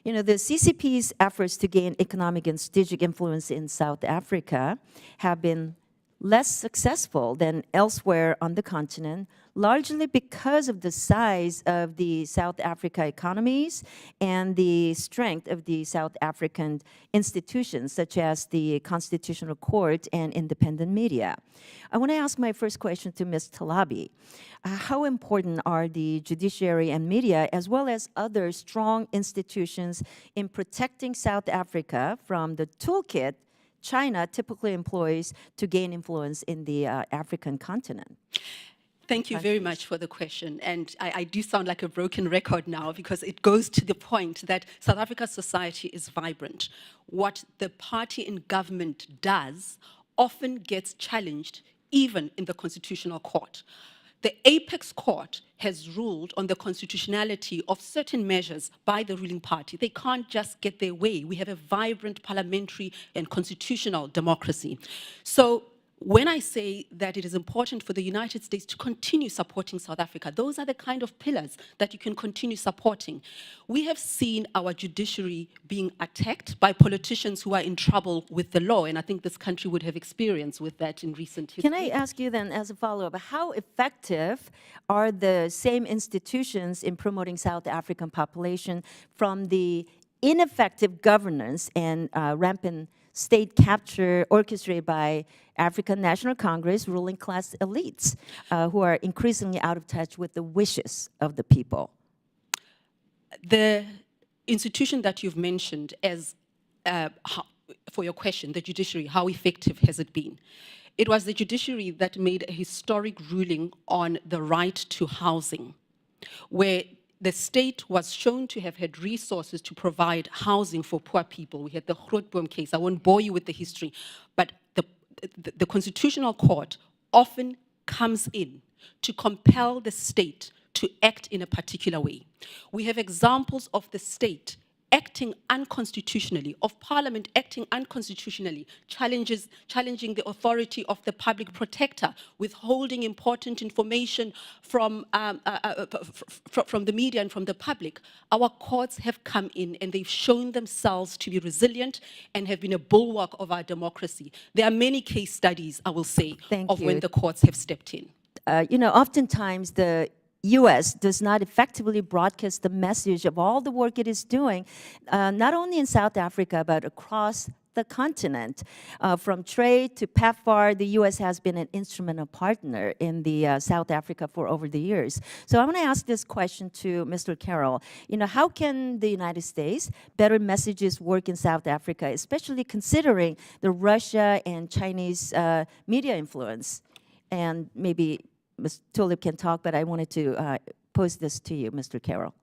You know, the CCP's efforts to gain economic and strategic influence in South Africa have been less successful than elsewhere on the continent, largely because of the size of the South Africa economies and the strength of the South African institutions, such as the Constitutional Court and independent media. I want to ask my first question to Ms. Talabi. How important are the judiciary and media, as well as other strong institutions, in protecting South Africa from the toolkit China typically employs to gain influence in the African continent? Thank you very much for the question. And I do sound like a broken record now because it goes to the point that South Africa's society is vibrant. What the party in government does often gets challenged even in the Constitutional Court. The Apex Court has ruled on the constitutionality of certain measures by the ruling party. They can't just get their way. We have a vibrant parliamentary and constitutional democracy. So when I say that it is important for the United States to continue supporting South Africa, those are the kind of pillars that you can continue supporting. We have seen our judiciary being attacked by politicians who are in trouble with the law, and I think this country would have experience with that in recent history. Can I ask you then, as a follow-up, how effective are the same institutions in promoting South African population from the ineffective governance and rampant state capture orchestrated by African National Congress ruling class elites who are increasingly out of touch with the wishes of the people? The institution that you've mentioned as, for your question, the judiciary, how effective has it been? It was the judiciary that made a historic ruling on the right to housing, where the state was shown to have had resources to provide housing for poor people. We had the Grootboom case. I won't bore you with the history, but the Constitutional Court often comes in to compel the state to act in a particular way. We have examples of the state acting unconstitutionally, of Parliament acting unconstitutionally, challenging the authority of the public protector, withholding important information from the media and from the public. Our courts have come in and they've shown themselves to be resilient and have been a bulwark of our democracy. There are many case studies, I will say, of when the courts have stepped in. You know, oftentimes the U.S. does not effectively broadcast the message of all the work it is doing, not only in South Africa, but across the continent. From trade to PEPFAR, the U.S. has been an instrumental partner in the South Africa for over the years. So I want to ask this question to Mr. Carroll. You know, how can the United States better messages work in South Africa, especially considering the Russia and Chinese media influence? And maybe Ms. Tulip can talk, but I wanted to pose this to you, Mr. Carroll.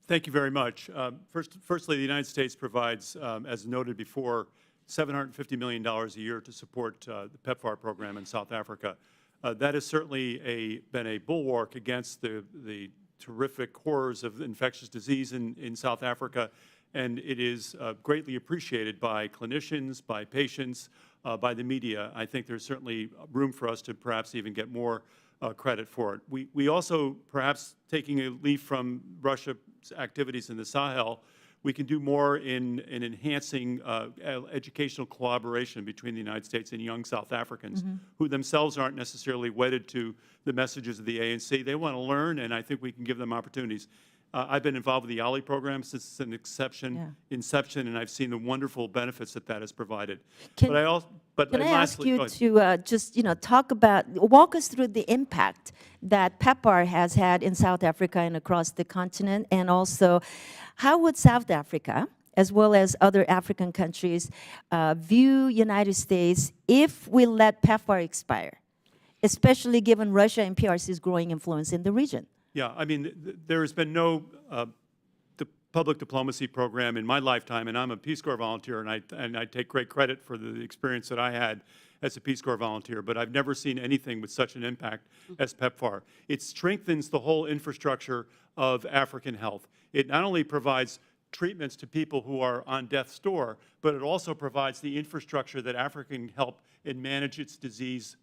Thank you very much. Firstly, the United States provides, as noted before, $750 million a year to support the PEPFAR program in South Africa. That has certainly been a bulwark against the terrific horrors of infectious disease in South Africa, and it is greatly appreciated by clinicians, by patients, by the media. I think there's certainly room for us to perhaps even get more credit for it. We also, perhaps taking a leaf from Russia's activities in the Sahel, we can do more in enhancing educational collaboration between the United States and young South Africans who themselves aren't necessarily wedded to the messages of the ANC. They want to learn, and I think we can give them opportunities. I've been involved with the OLLI program since its inception, and I've seen the wonderful benefits that has provided. Can I ask you to just, you know, walk us through the impact that PEPFAR has had in South Africa and across the continent, and also how would South Africa, as well as other African countries, view United States if we let PEPFAR expire, especially given Russia and PRC's growing influence in the region? Yeah, I mean, there has been no, public diplomacy program in my lifetime, and I'm a Peace Corps volunteer, and I take great credit for the experience that I had as a Peace Corps volunteer, but I've never seen anything with such an impact as PEPFAR. It strengthens the whole infrastructure of African health. It not only provides treatments to people who are on death's door, but it also provides the infrastructure that Africa can help and manage its disease,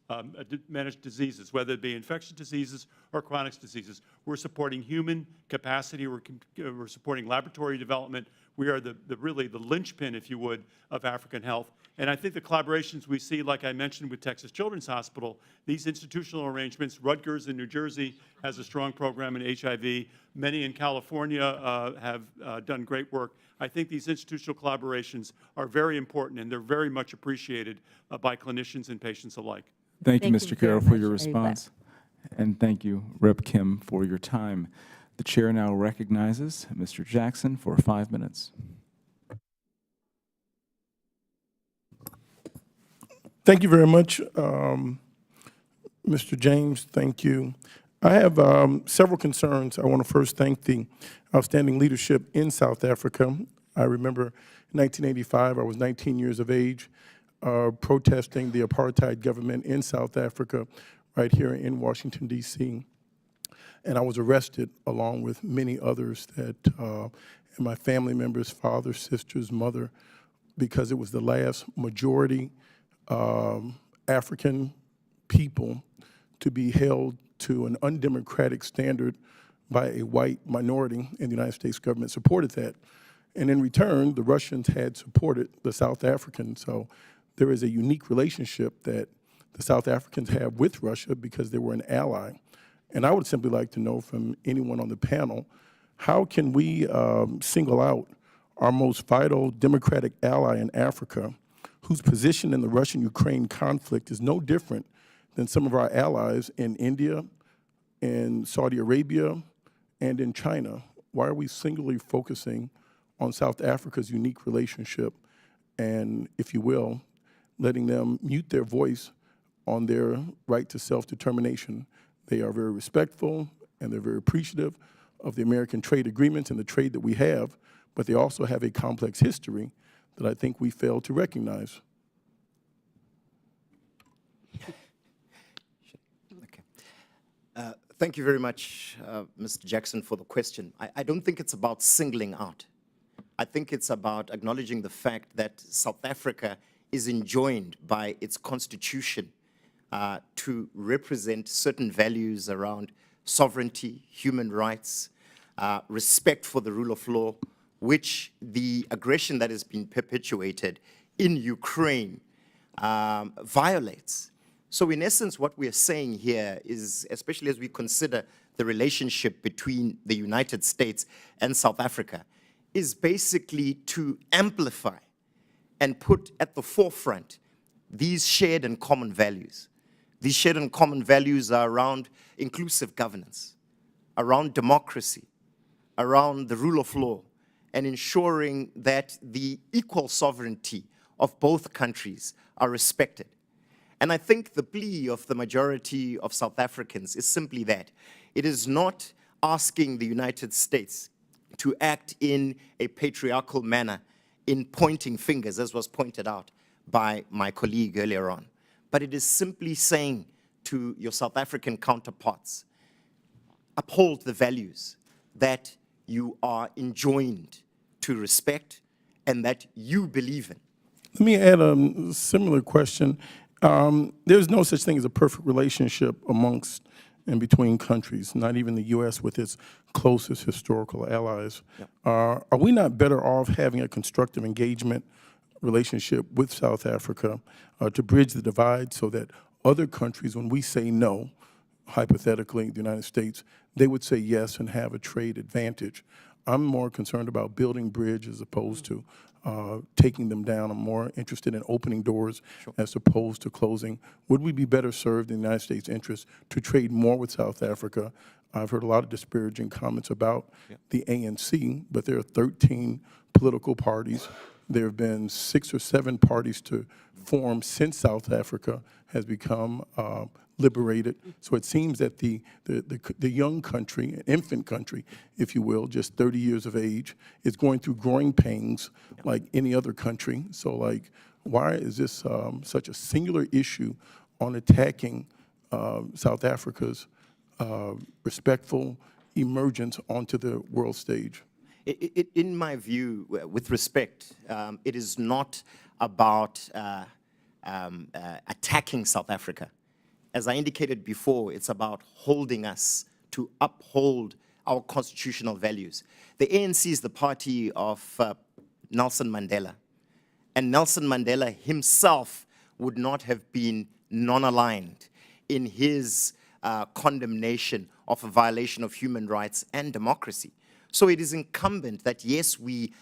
manage diseases, whether it be infectious diseases or chronic diseases. We're supporting human capacity. We're supporting laboratory development. We are really the linchpin, if you would, of African health. And I think the collaborations we see, like I mentioned with Texas Children's Hospital, these institutional arrangements, Rutgers in New Jersey has a strong program in HIV. Many in California have done great work. I think these institutional collaborations are very important, and they're very much appreciated by clinicians and patients alike. Thank you, Thank you Mr. very Carroll, for much. your Are you back? response. And thank you, Rep. Kim, for your time. The chair now recognizes Mr. Jackson for 5 minutes. Thank you very much, Mr. James. Thank you. I have several concerns. I want to first thank the outstanding leadership in South Africa. I remember in 1985, I was 19 years of age, protesting the apartheid government in South Africa right here in Washington, D.C. And I was arrested along with many others that, and my family members, father, sisters, mother, because it was the last majority African people to be held to an undemocratic standard by a white minority, and the United States government supported that. And in return, the Russians had supported the South Africans. So there is a unique relationship that the South Africans have with Russia because they were an ally. And I would simply like to know from anyone on the panel, how can we single out our most vital democratic ally in Africa, whose position in the Russian-Ukraine conflict is no different than some of our allies in India, in Saudi Arabia, and in China? Why are we singularly focusing on South Africa's unique relationship and, if you will, letting them mute their voice on their right to self-determination? They are very respectful and they're very appreciative of the American trade agreements and the trade that we have, but they also have a complex history that I think we fail to recognize. Okay. Thank you very much, Mr. Jackson, for the question. I don't think it's about singling out. I think it's about acknowledging the fact that South Africa is enjoined by its constitution to represent certain values around sovereignty, human rights, respect for the rule of law, which the aggression that has been perpetuated in Ukraine violates. So in essence, what we are saying here is, especially as we consider the relationship between the United States and South Africa, is basically to amplify and put at the forefront these shared and common values. These shared and common values are around inclusive governance, around democracy, around the rule of law, and ensuring that the equal sovereignty of both countries are respected. And I think the plea of the majority of South Africans is simply that. It is not asking the United States to act in a patriarchal manner in pointing fingers, as was pointed out by my colleague earlier on. But it is simply saying to your South African counterparts, uphold the values that you are enjoined to respect and that you believe in. Let me add a similar question. There's no such thing as a perfect relationship amongst and between countries, not even the U.S. with its closest historical allies. Yep. Are we not better off having a constructive engagement relationship with South Africa to bridge the divide so that other countries, when we say no, hypothetically, the United States, they would say yes and have a trade advantage? I'm more concerned about building bridges as opposed to taking them down. I'm more interested in opening doors as opposed to closing. Would we be better served in the United States' interest to trade more with South Africa? I've heard a lot of disparaging comments about the ANC, but there are 13 political parties There have been 6 or 7 parties to form since South Africa has become liberated. So it seems that the young country, an infant country, if you will, just 30 years of age, is going through growing pains like any other country. So like, why is this such a singular issue on attacking South Africa's respectful emergence onto the world stage? In my view, with respect, it is not about attacking South Africa. As I indicated before, it's about holding us to uphold our constitutional values. The ANC is the party of Nelson Mandela. And Nelson Mandela himself would not have been non-aligned in his condemnation of a violation of human rights and democracy. So it is incumbent that, yes, we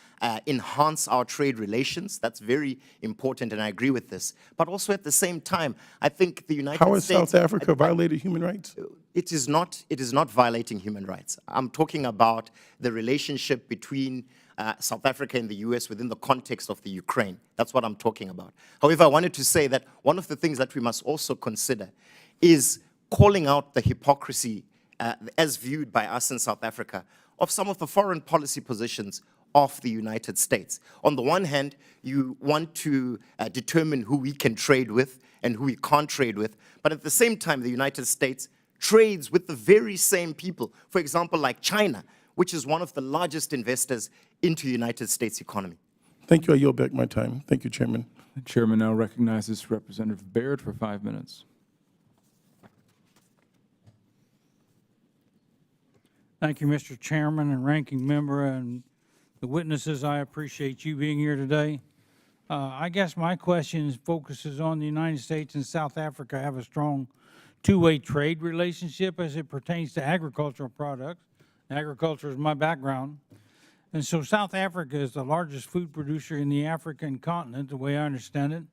enhance our trade relations. That's very important, and I agree with this. But also at the same time, I think the United States— How has South Africa violated human rights? It is not violating human rights. I'm talking about the relationship between South Africa and the US within the context of the Ukraine. That's what I'm talking about. However, I wanted to say that one of the things that we must also consider is calling out the hypocrisy as viewed by us in South Africa of some of the foreign policy positions of the United States. On the one hand, you want to determine who we can trade with and who we can't trade with, but at the same time, the United States trades with the very same people, for example, like China, which is one of the largest investors into the United States economy. Thank you. I yield back my time. Thank you, Chairman. The chairman now recognizes Representative Baird for 5 minutes. Thank you, Mr. Chairman and Ranking Member and the witnesses. I appreciate you being here today. I guess my question focuses on the United States and South Africa have a strong two-way trade relationship as it pertains to agricultural products. Agriculture is my background. And so South Africa is the largest food producer in the African continent, the way I understand it.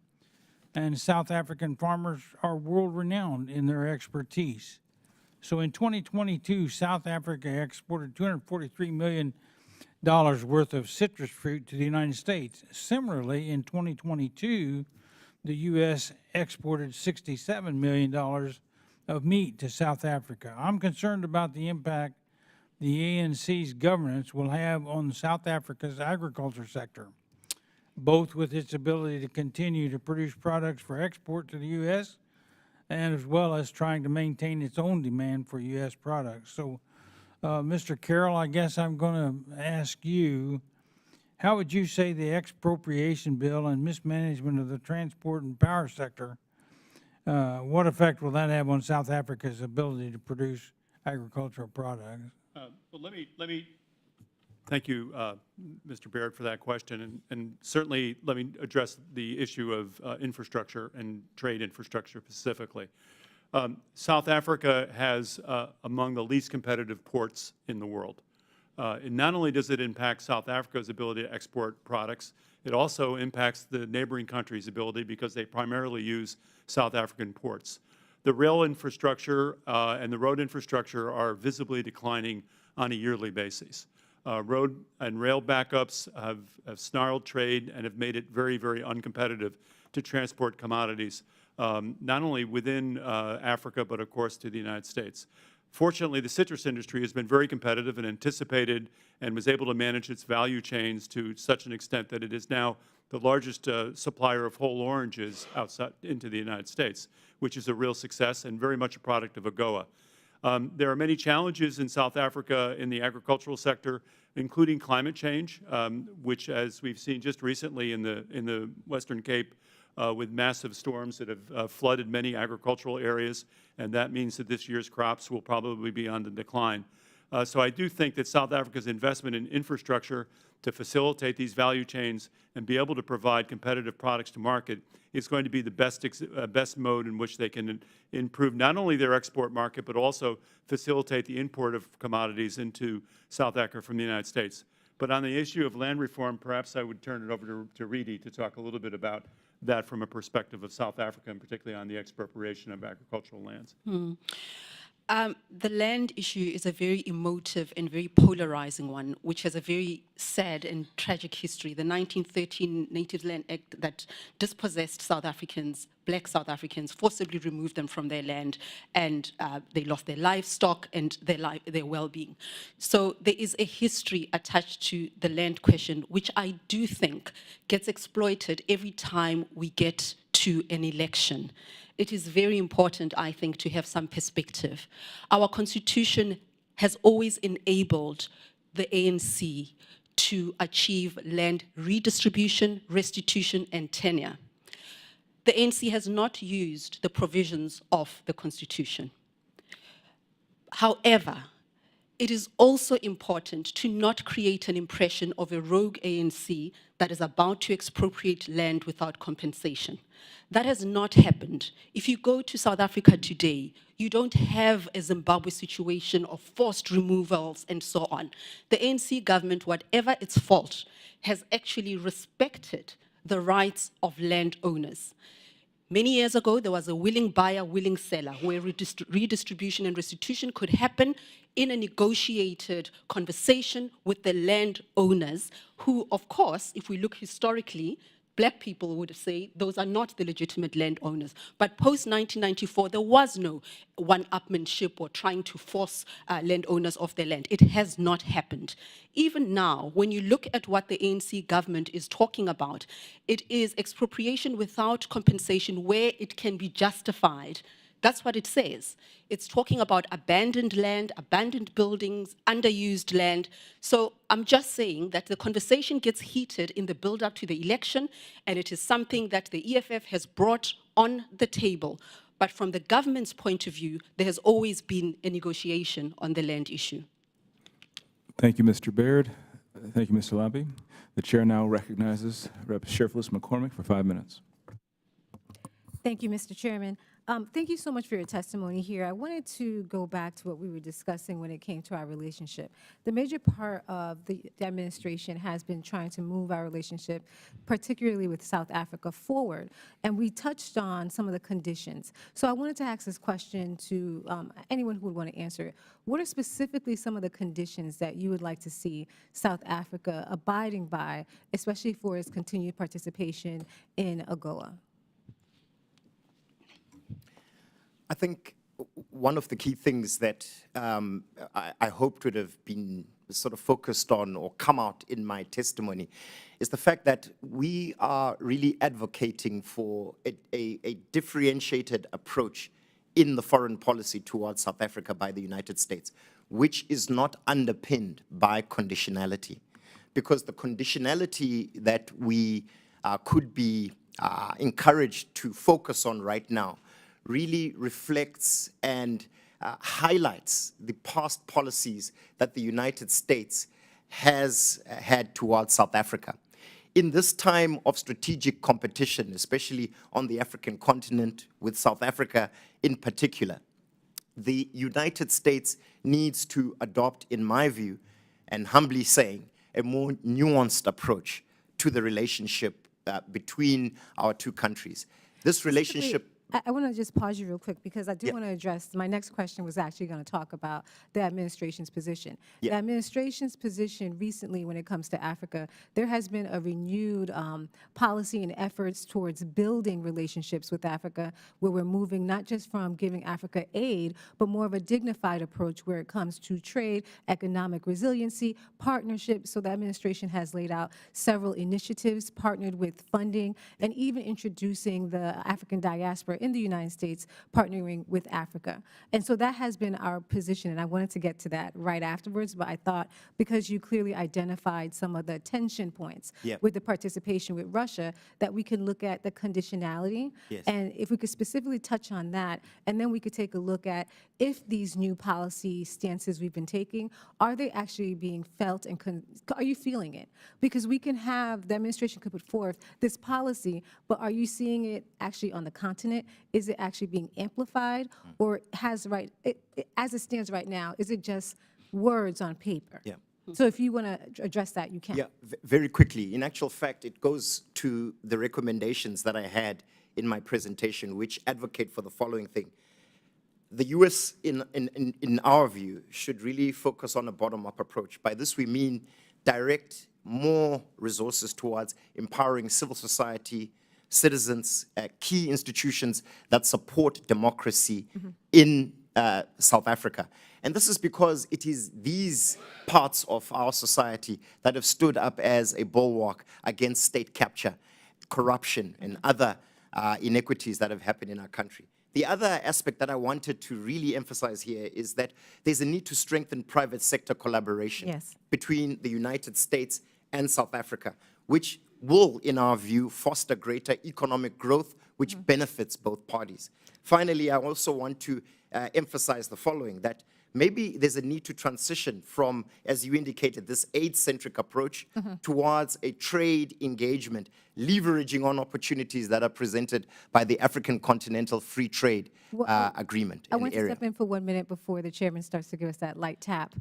And South African farmers are world-renowned in their expertise. So in 2022, South Africa exported $243 million worth of citrus fruit to the United States. Similarly, in 2022, the U.S. exported $67 million of meat to South Africa. I'm concerned about the impact the ANC's governance will have on South Africa's agriculture sector, both with its ability to continue to produce products for export to the U.S. and as well as trying to maintain its own demand for U.S. products. So, Mr. Carroll, I guess I'm going to ask you, how would you say the expropriation bill and mismanagement of the transport and power sector, what effect will that have on South Africa's ability to produce agricultural products? Well, let me thank you, Mr. Baird, for that question, and certainly let me address the issue of infrastructure and trade infrastructure specifically. South Africa has among the least competitive ports in the world. And not only does it impact South Africa's ability to export products, it also impacts the neighboring countries' ability because they primarily use South African ports. The rail infrastructure and the road infrastructure are visibly declining on a yearly basis. Road and rail backups have snarled trade and have made it very, very uncompetitive to transport commodities, not only within Africa, but of course to the United States. Fortunately, the citrus industry has been very competitive and anticipated and was able to manage its value chains to such an extent that it is now the largest supplier of whole oranges outside into the United States, which is a real success and very much a product of AGOA. There are many challenges in South Africa in the agricultural sector, including climate change, which, as we've seen just recently in the Western Cape, with massive storms that have flooded many agricultural areas, and that means that this year's crops will probably be on the decline. So I do think that South Africa's investment in infrastructure to facilitate these value chains and be able to provide competitive products to market is going to be the best mode in which they can improve not only their export market, but also facilitate the import of commodities into South Africa from the United States. But on the issue of land reform, perhaps I would turn it over to Reedy to talk a little bit about that from a perspective of South Africa, and particularly on the expropriation of agricultural lands. The land issue is a very emotive and very polarizing one, which has a very sad and tragic history. The 1913 Native Land Act that dispossessed South Africans, black South Africans, forcibly removed them from their land, and they lost their livestock and their well-being. So there is a history attached to the land question, which I do think gets exploited every time we get to an election. It is very important, I think, to have some perspective. Our constitution has always enabled the ANC to achieve land redistribution, restitution, and tenure. The ANC has not used the provisions of the constitution. However, it is also important to not create an impression of a rogue ANC that is about to expropriate land without compensation. That has not happened. If you go to South Africa today, you don't have a Zimbabwe situation of forced removals and so on. The ANC government, whatever its fault, has actually respected the rights of landowners. Many years ago, there was a willing buyer, willing seller, where redistribution and restitution could happen in a negotiated conversation with the landowners, who, of course, if we look historically, black people would say those are not the legitimate landowners. But post-1994, there was no one-upmanship or trying to force landowners off their land. It has not happened. Even now, when you look at what the ANC government is talking about, it is expropriation without compensation where it can be justified. That's what it says. It's talking about abandoned land, abandoned buildings, underused land. So I'm just saying that the conversation gets heated in the build-up to the election, and it is something that the EFF has brought on the table. But from the government's point of view, there has always been a negotiation on the land issue. Thank you, Mr. Baird. Thank you, Mr. Lampe. The chair now recognizes Rep. Sheriff McCormick for 5 minutes. Thank you, Mr. Chairman. Thank you so much for your testimony here. I wanted to go back to what we were discussing when it came to our relationship. The major part of the administration has been trying to move our relationship, particularly with South Africa, forward. And we touched on some of the conditions. So I wanted to ask this question to anyone who would want to answer it. What are specifically some of the conditions that you would like to see South Africa abiding by, especially for its continued participation in AGOA? I think one of the key things that I hoped would have been sort of focused on or come out in my testimony is the fact that we are really advocating for a differentiated approach in the foreign policy towards South Africa by the United States, which is not underpinned by conditionality. Because the conditionality that we could be encouraged to focus on right now really reflects and highlights the past policies that the United States has had towards South Africa. In this time of strategic competition, especially on the African continent, with South Africa in particular, the United States needs to adopt, in my view, and humbly saying, a more nuanced approach to the relationship between our two countries. This relationship... I want to just pause you real quick because I do want to address, my next question was actually going to talk about the administration's position. The administration's position recently when it comes to Africa, there has been a renewed policy and efforts towards building relationships with Africa, where we're moving not just from giving Africa aid, but more of a dignified approach where it comes to trade, economic resiliency, partnerships. So the administration has laid out several initiatives, partnered with funding, and even introducing the African diaspora in the United States, partnering with Africa. And so that has been our position, and I wanted to get to that right afterwards, but I thought because you clearly identified some of the tension points with the participation with Russia, that we can look at the conditionality, and if we could specifically touch on that, and then we could take a look at if these new policy stances we've been taking, are they actually being felt and are you feeling it? Because we can have, the administration could put forth this policy, but are you seeing it actually on the continent? Is it actually being amplified, or has as it stands right now, is it just words on paper? So if you want to address that, you can. Very quickly. In actual fact, it goes to the recommendations that I had in my presentation, which advocate for the following thing. the U.S., in our view, should really focus on a bottom-up approach. By this, we mean direct more resources towards empowering civil society, citizens, key institutions that support democracy in South Africa. And this is because it is these parts of our society that have stood up as a bulwark against state capture, corruption, and other inequities that have happened in our country. The other aspect that I wanted to really emphasize here is that there's a need to strengthen private sector collaboration between the United States and South Africa, which will, in our view, foster greater economic growth, which benefits both parties. Finally, I also want to emphasize the following, that maybe there's a need to transition from, as you indicated, this aid-centric approach towards a trade engagement, leveraging on opportunities that are presented by the African Continental Free Trade Agreement. I want to step in for 1 minute before the chairman starts to give us that light tap,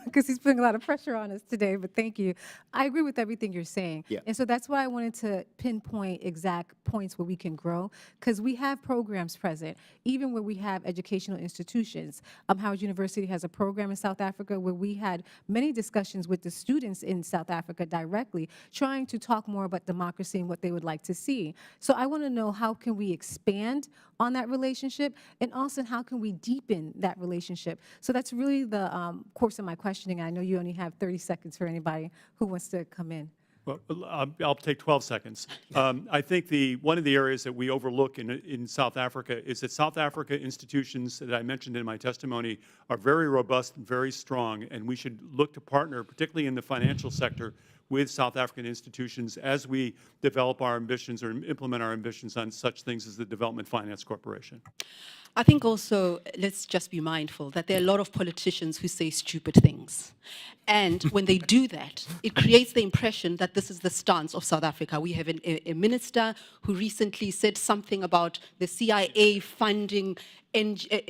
because he's putting a lot of pressure on us today, but thank you. I agree with everything you're saying. Yeah. And so that's why I wanted to pinpoint exact points where we can grow, because we have programs present, even where we have educational institutions. Howard University has a program in South Africa where we had many discussions with the students in South Africa directly, trying to talk more about democracy and what they would like to see. So I want to know, how can we expand on that relationship, and also how can we deepen that relationship? So that's really the course of my questioning. I know you only have 30 seconds for anybody who wants to come in. Well, I'll take 12 seconds. I think one of the areas that we overlook in South Africa is that South Africa institutions that I mentioned in my testimony are very robust and very strong, and we should look to partner, particularly in the financial sector, with South African institutions as we develop our ambitions or implement our ambitions on such things as the Development Finance Corporation. I think also, let's just be mindful that there are a lot of politicians who say stupid things. And when they do that, it creates the impression that this is the stance of South Africa. We have a minister who recently said something about the CIA funding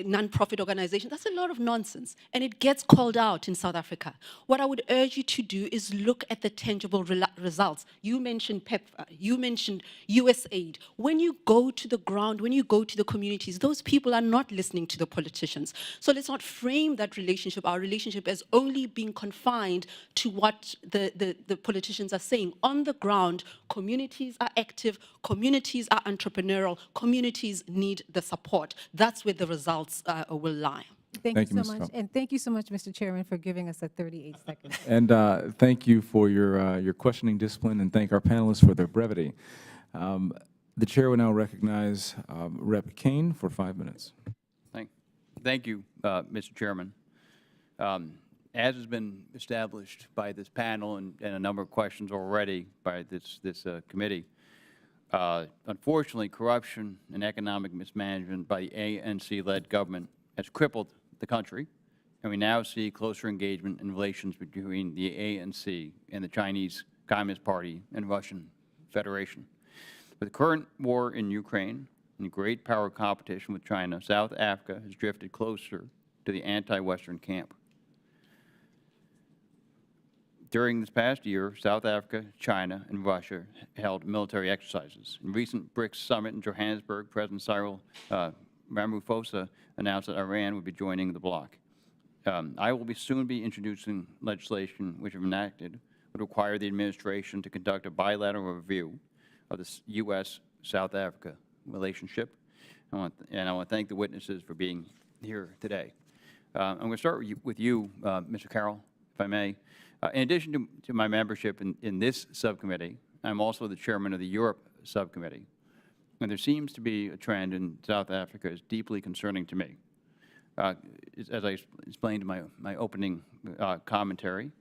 non-profit organizations. That's a lot of nonsense, and it gets called out in South Africa. What I would urge you to do is look at the tangible results. You mentioned PEPFAR, you mentioned USAID. When you go to the ground, when you go to the communities, those people are not listening to the politicians. So let's not frame that relationship, our relationship, as only being confined to what the politicians are saying. On the ground, communities are active, communities are entrepreneurial, communities need the support. That's where the results will lie. Thank Thank you you, so Ms. much. Phelps. And thank you so much, Mr. Chairman, for giving us a 38 seconds. And thank you for your questioning discipline, and thank our panelists for their brevity. The chair will now recognize Rep. Kane for 5 minutes. Thank you, Mr. Chairman. As has been established by this panel and a number of questions already by this committee, unfortunately, corruption and economic mismanagement by the ANC-led government has crippled the country, and we now see closer engagement in relations between the ANC and the Chinese Communist Party and Russian Federation. With the current war in Ukraine and the great power competition with China, South Africa has drifted closer to the anti-Western camp. During this past year, South Africa, China, and Russia held military exercises. In recent BRICS summit in Johannesburg, President Cyril Ramaphosa announced that Iran would be joining the bloc. I will soon be introducing legislation which, if enacted, would require the administration to conduct a bilateral review of the U.S.-South Africa relationship. I want to thank the witnesses for being here today. I'm going to start with you, Mr. Carroll, if I may. In addition to my membership in this subcommittee, I'm also the chairman of the Europe subcommittee. And there seems to be a trend in South Africa that's deeply concerning to me. As I explained in my opening commentary,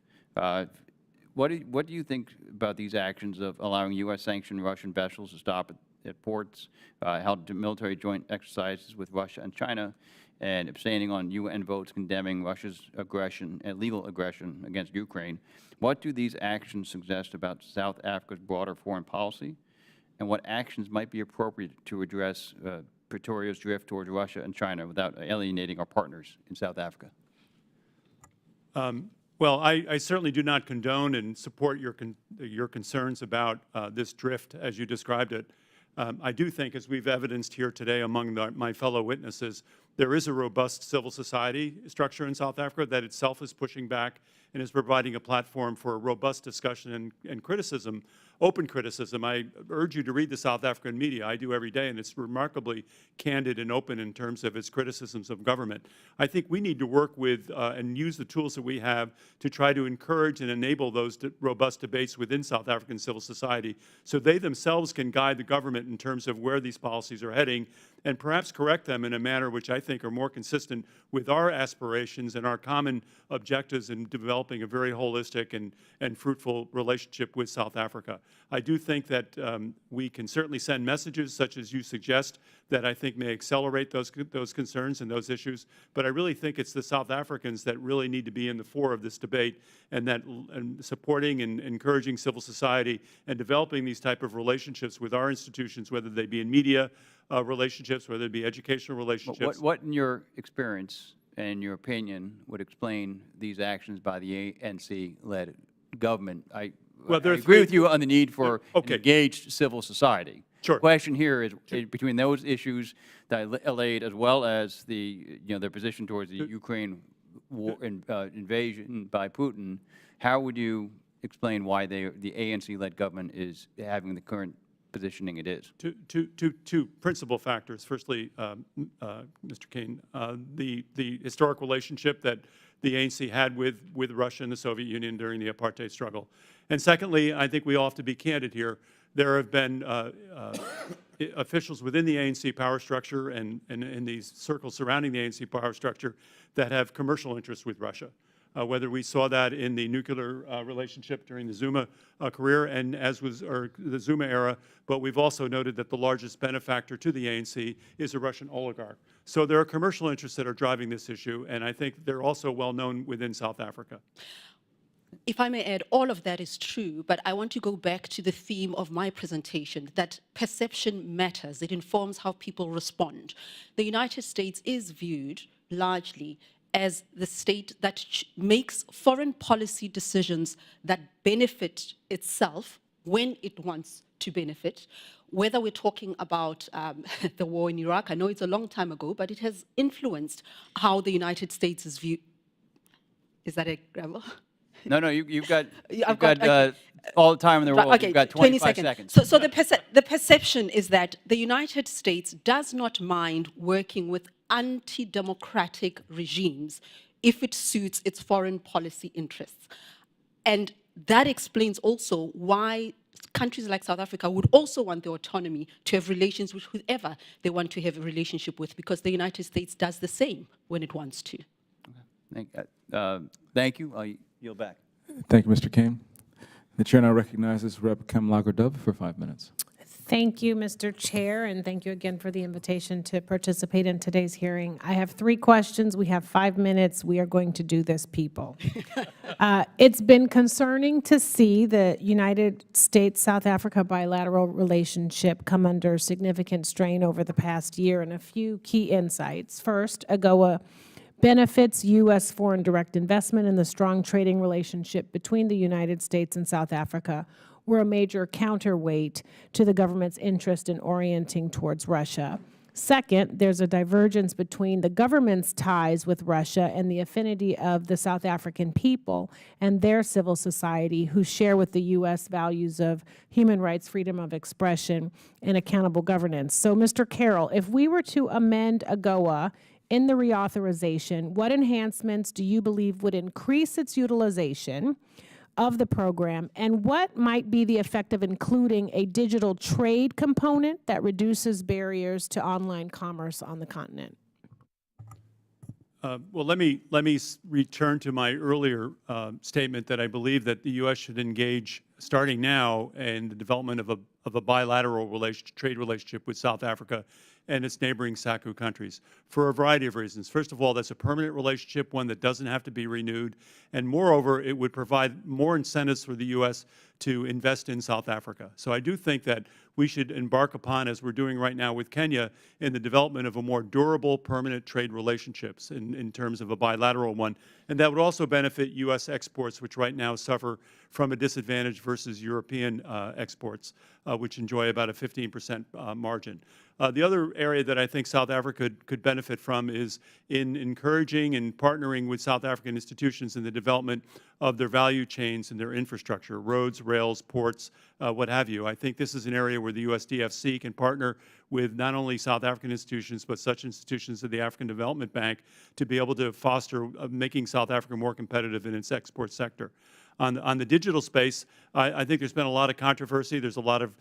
what do you think about these actions of allowing U.S.-sanctioned Russian vessels to stop at ports, held military joint exercises with Russia and China, and abstaining on UN votes condemning Russia's aggression and legal aggression against Ukraine? What do these actions suggest about South Africa's broader foreign policy, and what actions might be appropriate to address Pretoria's drift towards Russia and China without alienating our partners in South Africa? Well, I certainly do not condone and support your concerns about this drift, as you described it. I do think, as we've evidenced here today among my fellow witnesses, There is a robust civil society structure in South Africa that itself is pushing back and is providing a platform for a robust discussion and criticism, open criticism. I urge you to read the South African media. I do every day, and it's remarkably candid and open in terms of its criticisms of government. I think we need to work with and use the tools that we have to try to encourage and enable those robust debates within South African civil society so they themselves can guide the government in terms of where these policies are heading and perhaps correct them in a manner which I think are more consistent with our aspirations and our common objectives in developing a very holistic and fruitful relationship with South Africa. I do think that we can certainly send messages such as you suggest that I think may accelerate those concerns and those issues, but I really think it's the South Africans that really need to be in the fore of this debate and supporting and encouraging civil society and developing these type of relationships with our institutions, whether they be in media relationships, whether it be educational relationships. What in your experience and your opinion would explain these actions by the ANC-led government? I agree with you on the need for an engaged civil society. Sure. The question here is between those issues that I laid as well as their position towards the Ukraine war, invasion by Putin, how would you explain why the ANC-led government is having the current positioning it is? Two principal factors. Firstly, Mr. Kane, the historic relationship that the ANC had with Russia and the Soviet Union during the apartheid struggle. And secondly, I think we all have to be candid here. There have been officials within the ANC power structure and in these circles surrounding the ANC power structure that have commercial interests with Russia. Whether we saw that in the nuclear relationship during the Zuma career and the Zuma era, but we've also noted that the largest benefactor to the ANC is a Russian oligarch. So there are commercial interests that are driving this issue, and I think they're also well known within South Africa. If I may add, all of that is true, but I want to go back to the theme of my presentation, that perception matters. It informs how people respond. The United States is viewed largely as the state that makes foreign policy decisions that benefit itself when it wants to benefit. Whether we're talking about the war in Iraq, I know it's a long time ago, but it has influenced how the United States is viewed. Is that a grammar? No, you've got all the time in the world. Okay, You've got 25 seconds. So the perception is that the United States does not mind working with anti-democratic regimes if it suits its foreign policy interests. And that explains also why countries like South Africa would also want the autonomy to have relations with whoever they want to have a relationship with, because the United States does the same when it wants to. Thank you. I'll yield back. Thank you, Mr. Kane. The chair now recognizes Rep. Kem Lager-Dove for 5 minutes. Thank you, Mr. Chair, and thank you again for the invitation to participate in today's hearing. I have 3 questions. We have 5 minutes. We are going to do this, people. It's been concerning to see the United States-South Africa bilateral relationship come under significant strain over the past year, and a few key insights. First, AGOA benefits U.S. foreign direct investment, and the strong trading relationship between the United States and South Africa were a major counterweight to the government's interest in orienting towards Russia. Second, there's a divergence between the government's ties with Russia and the affinity of the South African people and their civil society, who share with the U.S. values of human rights, freedom of expression, and accountable governance. So, Mr. Carroll, if we were to amend AGOA in the reauthorization, what enhancements do you believe would increase its utilization of the program, and what might be the effect of including a digital trade component that reduces barriers to online commerce on the continent? Well, let me return to my earlier statement that I believe that the U.S. should engage, starting now, in the development of a bilateral trade relationship with South Africa and its neighboring SACU countries for a variety of reasons. First of all, that's a permanent relationship, one that doesn't have to be renewed. And moreover, it would provide more incentives for the U.S. to invest in South Africa. So I do think that we should embark upon, as we're doing right now with Kenya, in the development of a more durable, permanent trade relationships in terms of a bilateral one. And that would also benefit U.S. exports, which right now suffer from a disadvantage versus European exports, which enjoy about a 15% margin. The other area that I think South Africa could benefit from is in encouraging and partnering with South African institutions in the development of their value chains and their infrastructure, roads, rails, ports, what have you. I think this is an area where the USDFC can partner with not only South African institutions, but such institutions as the African Development Bank to be able to foster making South Africa more competitive in its export sector. On the digital space, I think there's been a lot of controversy. There's a lot of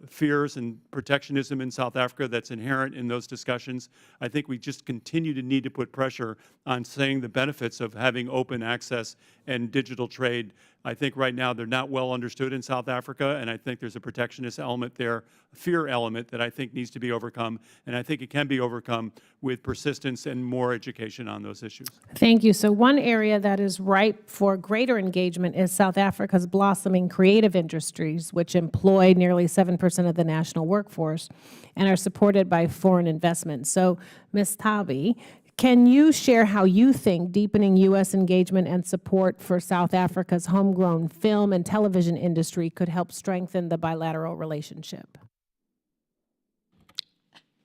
fears and protectionism in South Africa that's inherent in those discussions. I think we just continue to need to put pressure on saying the benefits of having open access and digital trade. I think right now they're not well understood in South Africa, and I think there's a protectionist element there, a fear element that I think needs to be overcome, and I think it can be overcome with persistence and more education on those issues. Thank you. So one area that is ripe for greater engagement is South Africa's blossoming creative industries, which employ nearly 7% of the national workforce and are supported by foreign investment. So, Ms. Tabi, can you share how you think deepening U.S. engagement and support for South Africa's homegrown film and television industry could help strengthen the bilateral relationship?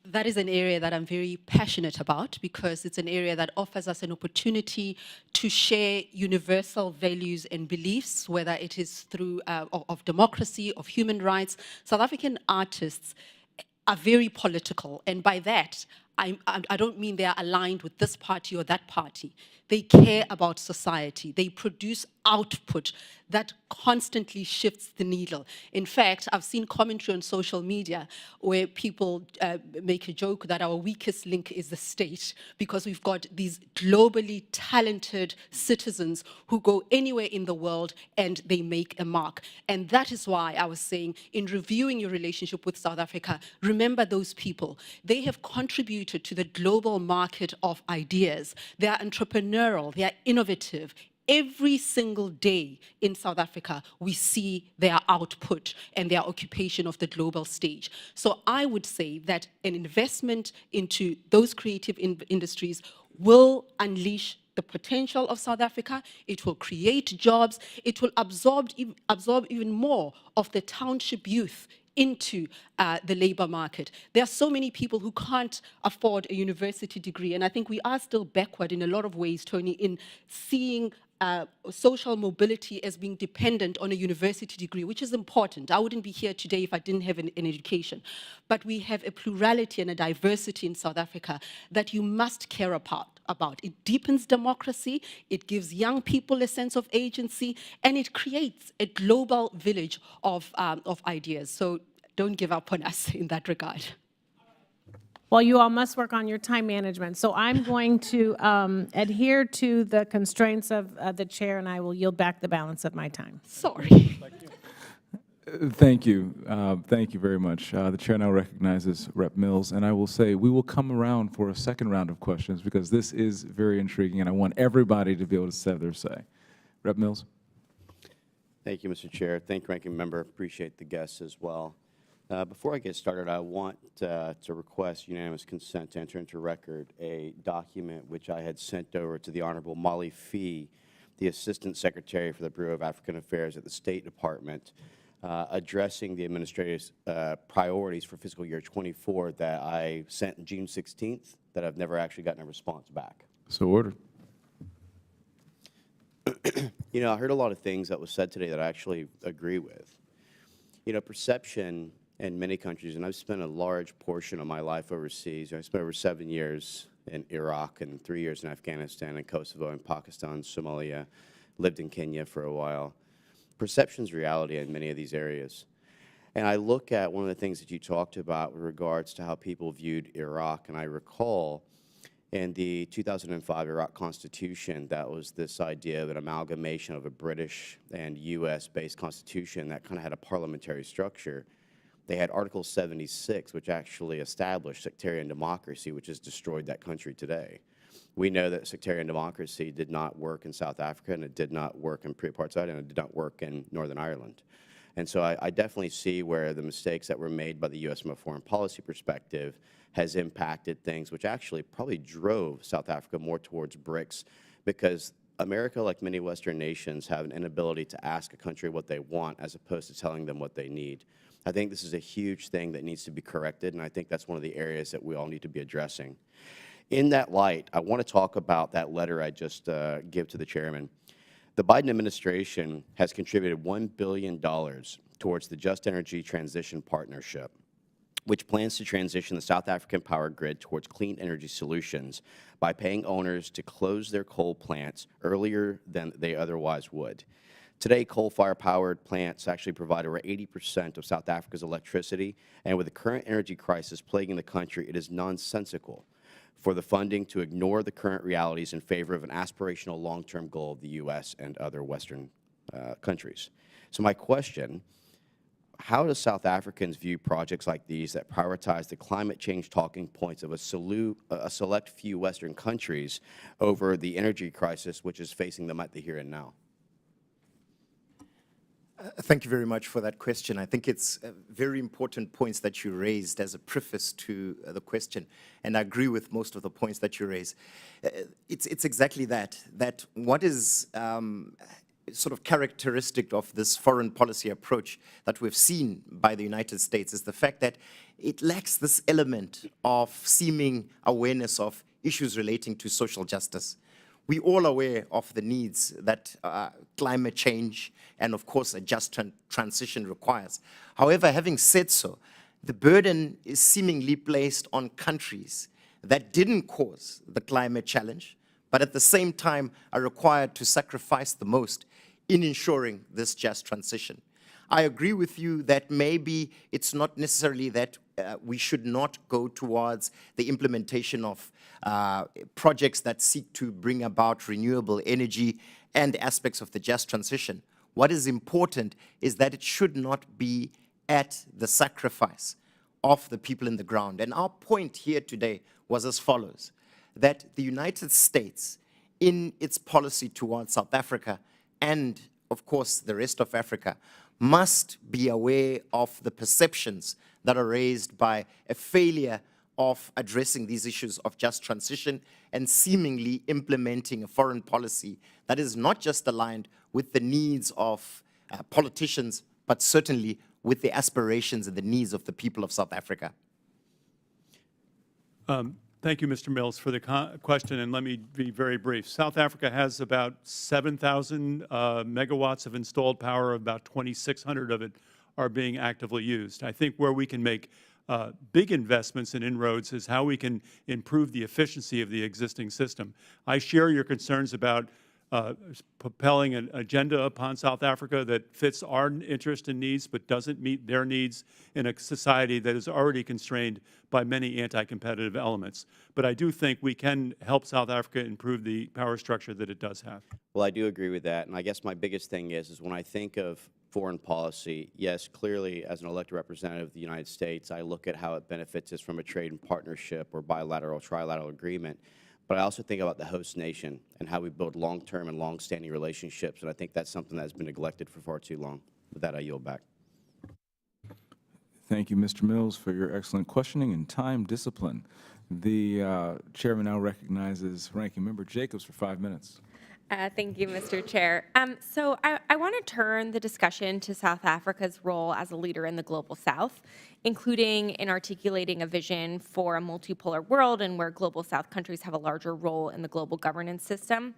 That is an area that I'm very passionate about because it's an area that offers us an opportunity to share universal values and beliefs, whether it is through of democracy, of human rights. South African artists are very political, and by that, I don't mean they are aligned with this party or that party. They care about society. They produce output that constantly shifts the needle. In fact, I've seen commentary on social media where people make a joke that our weakest link is the state because we've got these globally talented citizens who go anywhere in the world and they make a mark. And that is why I was saying, in reviewing your relationship with South Africa, remember those people. They have contributed to the global market of ideas. They are entrepreneurial, they are innovative. Every single day in South Africa, we see their output and their occupation of the global stage. So I would say that an investment into those creative industries will unleash the potential of South Africa. It will create jobs. It will absorb even more of the township youth into the labor market. There are so many people who can't afford a university degree, and I think we are still backward in a lot of ways, Tony, in seeing social mobility as being dependent on a university degree, which is important. I wouldn't be here today if I didn't have an education. But we have a plurality and a diversity in South Africa that you must care about. It deepens democracy, it gives young people a sense of agency, and it creates a global village of ideas. So don't give up on us in that regard. Well, you all must work on your time management. So I'm going to adhere to the constraints of the chair, and I will yield back the balance of my time. Sorry. Thank you. Thank you very much. The chair now recognizes Rep. Mills, and I will say we will come around for a second round of questions because this is very intriguing, and I want everybody to be able to say their say. Rep. Mills. Thank you, Mr. Chair. Thank you, Ranking Member. Appreciate the guests as well. Before I get started, I want to request unanimous consent to enter into record a document which I had sent over to the Honorable Molly Fee, the Assistant Secretary for the Bureau of African Affairs at the State Department, addressing the administrative priorities for fiscal year 24 that I sent June 16th that I've never actually gotten a response back. So ordered. You know, I heard a lot of things that was said today that I actually agree with. You know, perception in many countries, and I've spent a large portion of my life overseas. I spent over 7 years in Iraq and 3 years in Afghanistan and Kosovo and Pakistan, Somalia, lived in Kenya for a while. Perception's reality in many of these areas. And I look at one of the things that you talked about with regards to how people viewed Iraq, and I recall in the 2005 Iraq Constitution, that was this idea of an amalgamation of a British and U.S.-based constitution that kind of had a parliamentary structure. They had Article 76, which actually established sectarian democracy, which has destroyed that country today. We know that sectarian democracy did not work in South Africa, and it did not work in pre-apartheid, and it did not work in Northern Ireland. And so I definitely see where the mistakes that were made by the U.S. from a foreign policy perspective has impacted things, which actually probably drove South Africa more towards BRICS, because America, like many Western nations, have an inability to ask a country what they want as opposed to telling them what they need. I think this is a huge thing that needs to be corrected, and I think that's one of the areas that we all need to be addressing. In that light, I want to talk about that letter I just gave to the chairman. The Biden administration has contributed $1 billion towards the Just Energy Transition Partnership, which plans to transition the South African power grid towards clean energy solutions by paying owners to close their coal plants earlier than they otherwise would. Today, coal-fired powered plants actually provide over 80% of South Africa's electricity, and with the current energy crisis plaguing the country, it is nonsensical for the funding to ignore the current realities in favor of an aspirational long-term goal of the U.S. and other Western countries. So my question, how do South Africans view projects like these that prioritize the climate change talking points of a select few Western countries over the energy crisis which is facing them at the here and now? Thank you very much for that question. I think it's very important points that you raised as a preface to the question, and I agree with most of the points that you raised. It's exactly that what is sort of characteristic of this foreign policy approach that we've seen by the United States is the fact that it lacks this element of seeming awareness of issues relating to social justice. We're all aware of the needs that climate change and, of course, a just transition requires. However, having said so, the burden is seemingly placed on countries that didn't cause the climate challenge, but at the same time are required to sacrifice the most in ensuring this just transition. I agree with you that maybe it's not necessarily that we should not go towards the implementation of projects that seek to bring about renewable energy and aspects of the just transition. What is important is that it should not be at the sacrifice of the people in the ground. And our point here today was as follows, that the United States, in its policy towards South Africa and, of course, the rest of Africa, must be aware of the perceptions that are raised by a failure of addressing these issues of just transition and seemingly implementing a foreign policy that is not just aligned with the needs of politicians, but certainly with the aspirations and the needs of the people of South Africa. Thank you, Mr. Mills, for the question, and let me be very brief. South Africa has about 7,000 megawatts of installed power. About 2,600 of it are being actively used. I think where we can make big investments and inroads is how we can improve the efficiency of the existing system. I share your concerns about propelling an agenda upon South Africa that fits our interest and needs but doesn't meet their needs in a society that is already constrained by many anti-competitive elements. But I do think we can help South Africa improve the power structure that it does have. Well, I do agree with that, and I guess my biggest thing is when I think of foreign policy, yes, clearly as an elected representative of the United States, I look at how it benefits us from a trade and partnership or bilateral, trilateral agreement. But I also think about the host nation and how we build long-term and long-standing relationships, and I think that's something that has been neglected for far too long. With that, I yield back. Thank you, Mr. Mills, for your excellent questioning and time discipline. The chairman now recognizes Ranking Member Jacobs for 5 minutes. Thank you, Mr. Chair. So I want to turn the discussion to South Africa's role as a leader in the Global South, including in articulating a vision for a multipolar world and where Global South countries have a larger role in the global governance system.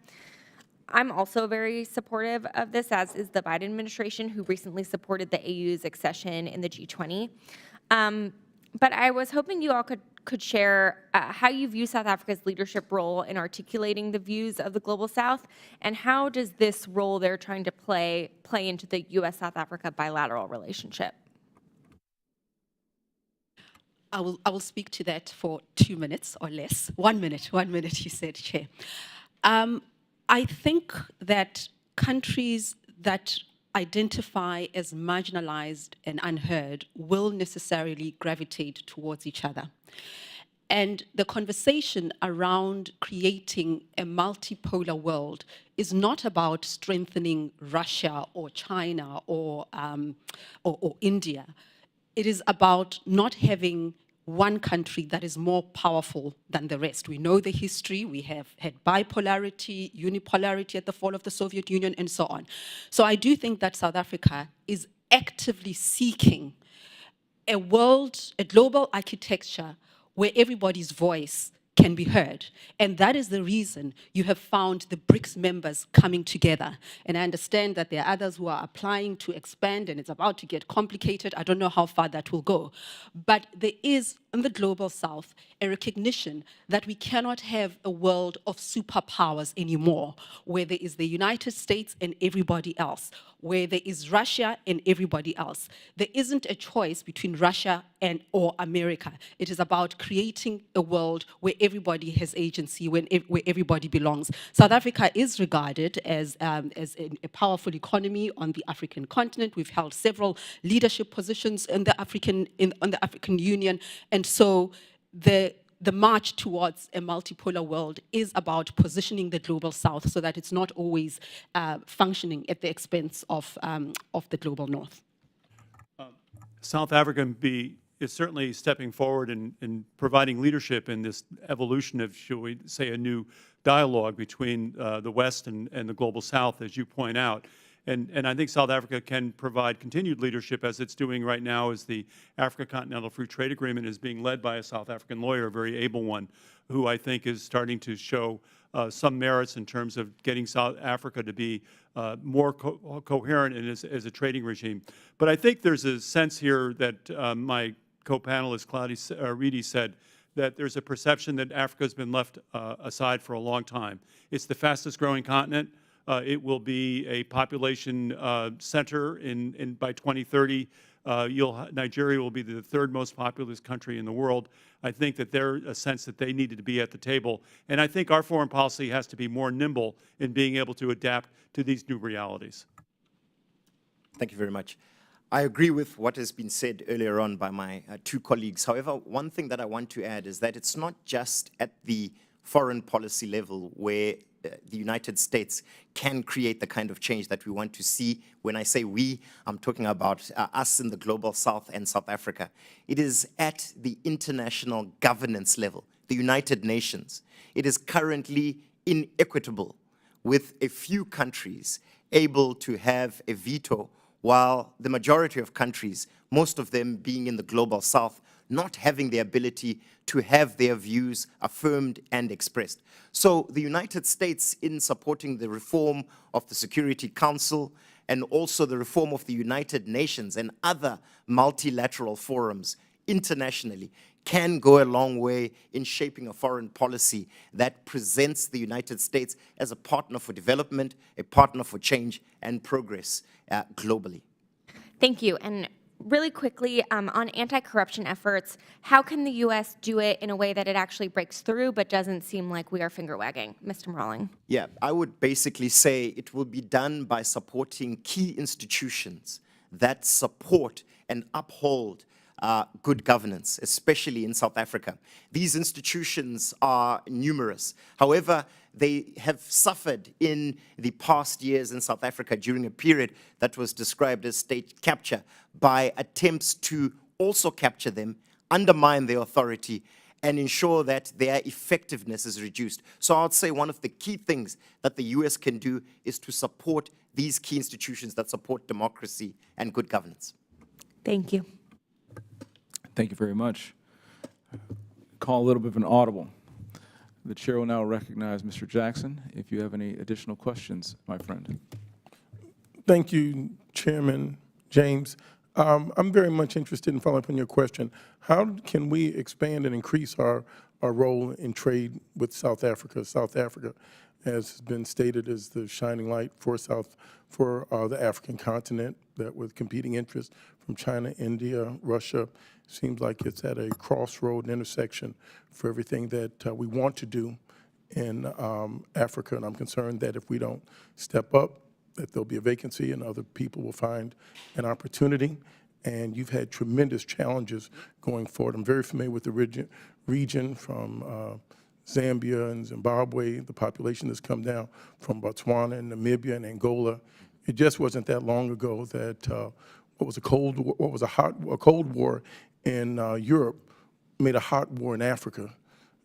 I'm also very supportive of this, as is the Biden administration, who recently supported the AU's accession in the G20. But I was hoping you all could share how you view South Africa's leadership role in articulating the views of the Global South, and how does this role they're trying to play into the U.S.-South Africa bilateral relationship? I will speak to that for 2 minutes or less. 1 minute, you said, Chair. I think that countries that identify as marginalized and unheard will necessarily gravitate towards each other. And the conversation around creating a multipolar world is not about strengthening Russia or China or India. It is about not having one country that is more powerful than the rest. We know the history. We have had bipolarity, unipolarity at the fall of the Soviet Union, and so on. So I do think that South Africa is actively seeking a world, a global architecture where everybody's voice can be heard. And that is the reason you have found the BRICS members coming together. And I understand that there are others who are applying to expand, and it's about to get complicated. I don't know how far that will go. But there is, in the Global South, a recognition that we cannot have a world of superpowers anymore, where there is the United States and everybody else, where there is Russia and everybody else. There isn't a choice between Russia or America. It is about creating a world where everybody has agency, where everybody belongs. South Africa is regarded as a powerful economy on the African continent. We've held several leadership positions in the African Union, and so the march towards a multipolar world is about positioning the Global South so that it's not always functioning at the expense of the Global North. South Africa is certainly stepping forward in providing leadership in this evolution of, shall we say, a new dialogue between the West and the Global South, as you point out. And I think South Africa can provide continued leadership, as it's doing right now, as the Africa Continental Free Trade Agreement is being led by a South African lawyer, a very able one, who I think is starting to show some merits in terms of getting South Africa to be more coherent as a trading regime. But I think there's a sense here that my co-panelist, Claudia Reedy, said that there's a perception that Africa has been left aside for a long time. It's the fastest growing continent. It will be a population center by 2030. Nigeria will be the third most populous country in the world. I think that there's a sense that they needed to be at the table. And I think our foreign policy has to be more nimble in being able to adapt to these new realities. Thank you very much. I agree with what has been said earlier on by my two colleagues. However, one thing that I want to add is that it's not just at the foreign policy level where the United States can create the kind of change that we want to see. When I say we, I'm talking about us in the Global South and South Africa. It is at the international governance level, the United Nations. It is currently inequitable, with a few countries able to have a veto, while the majority of countries, most of them being in the Global South, not having the ability to have their views affirmed and expressed. So the United States, in supporting the reform of the Security Council and also the reform of the United Nations and other multilateral forums internationally, can go a long way in shaping a foreign policy that presents the United States as a partner for development, a partner for change and progress globally. Thank you. And really quickly, on anti-corruption efforts, how can the U.S. do it in a way that it actually breaks through but doesn't seem like we are finger-wagging? Mr. Mrawling. Yeah, I would basically say it will be done by supporting key institutions that support and uphold good governance, especially in South Africa. These institutions are numerous. However, they have suffered in the past years in South Africa during a period that was described as state capture by attempts to also capture them, undermine their authority, and ensure that their effectiveness is reduced. So I would say one of the key things that the U.S. can do is to support these key institutions that support democracy and good governance. Thank you. Thank you very much. Call a little bit of an audible. The chair will now recognize Mr. Jackson. If you have any additional questions, my friend. Thank you, Chairman James. I'm very much interested in following up on your question. How can we expand and increase our role in trade with South Africa? South Africa, as has been stated, is the shining light for the African continent, that with competing interests from China, India, Russia, seems like it's at a crossroad and intersection for everything that we want to do in Africa. And I'm concerned that if we don't step up, that there'll be a vacancy and other people will find an opportunity. And you've had tremendous challenges going forward. I'm very familiar with the region from Zambia and Zimbabwe, the population has come down from Botswana and Namibia and Angola. It just wasn't that long ago that a cold war in Europe made a hot war in Africa.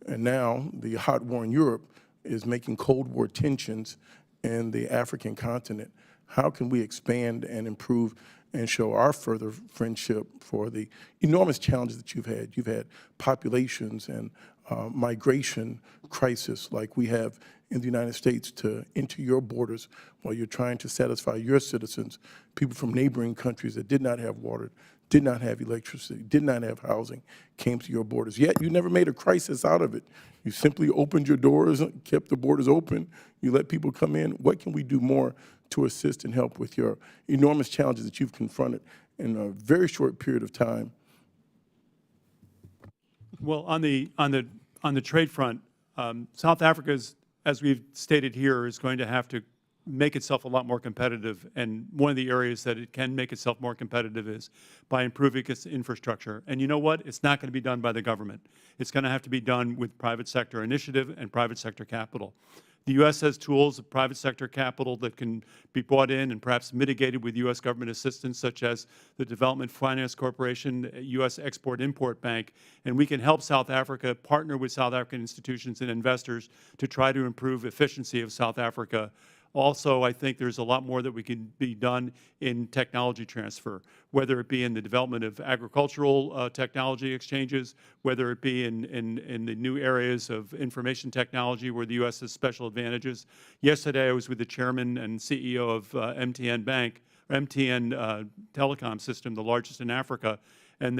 And now the hot war in Europe is making Cold War tensions in the African continent. How can we expand and improve and show our further friendship for the enormous challenges that you've had? You've had populations and migration crisis like we have in the United States to enter your borders while you're trying to satisfy your citizens, people from neighboring countries that did not have water, did not have electricity, did not have housing, came to your borders. Yet you never made a crisis out of it. You simply opened your doors, kept the borders open, you let people come in. What can we do more to assist and help with your enormous challenges that you've confronted in a very short period of time? Well, on the trade front, South Africa, as we've stated here, is going to have to make itself a lot more competitive. And one of the areas that it can make itself more competitive is by improving its infrastructure. And you know what? It's not going to be done by the government. It's going to have to be done with private sector initiative and private sector capital. The U.S. has tools of private sector capital that can be brought in and perhaps mitigated with U.S. government assistance, such as the Development Finance Corporation, U.S. Export-Import Bank, and we can help South Africa partner with South African institutions and investors to try to improve efficiency of South Africa. Also, I think there's a lot more that we can be done in technology transfer, whether it be in the development of agricultural technology exchanges, whether it be in the new areas of information technology where the U.S. has special advantages. Yesterday, I was with the chairman and CEO of MTN Telecom System, the largest in Africa, and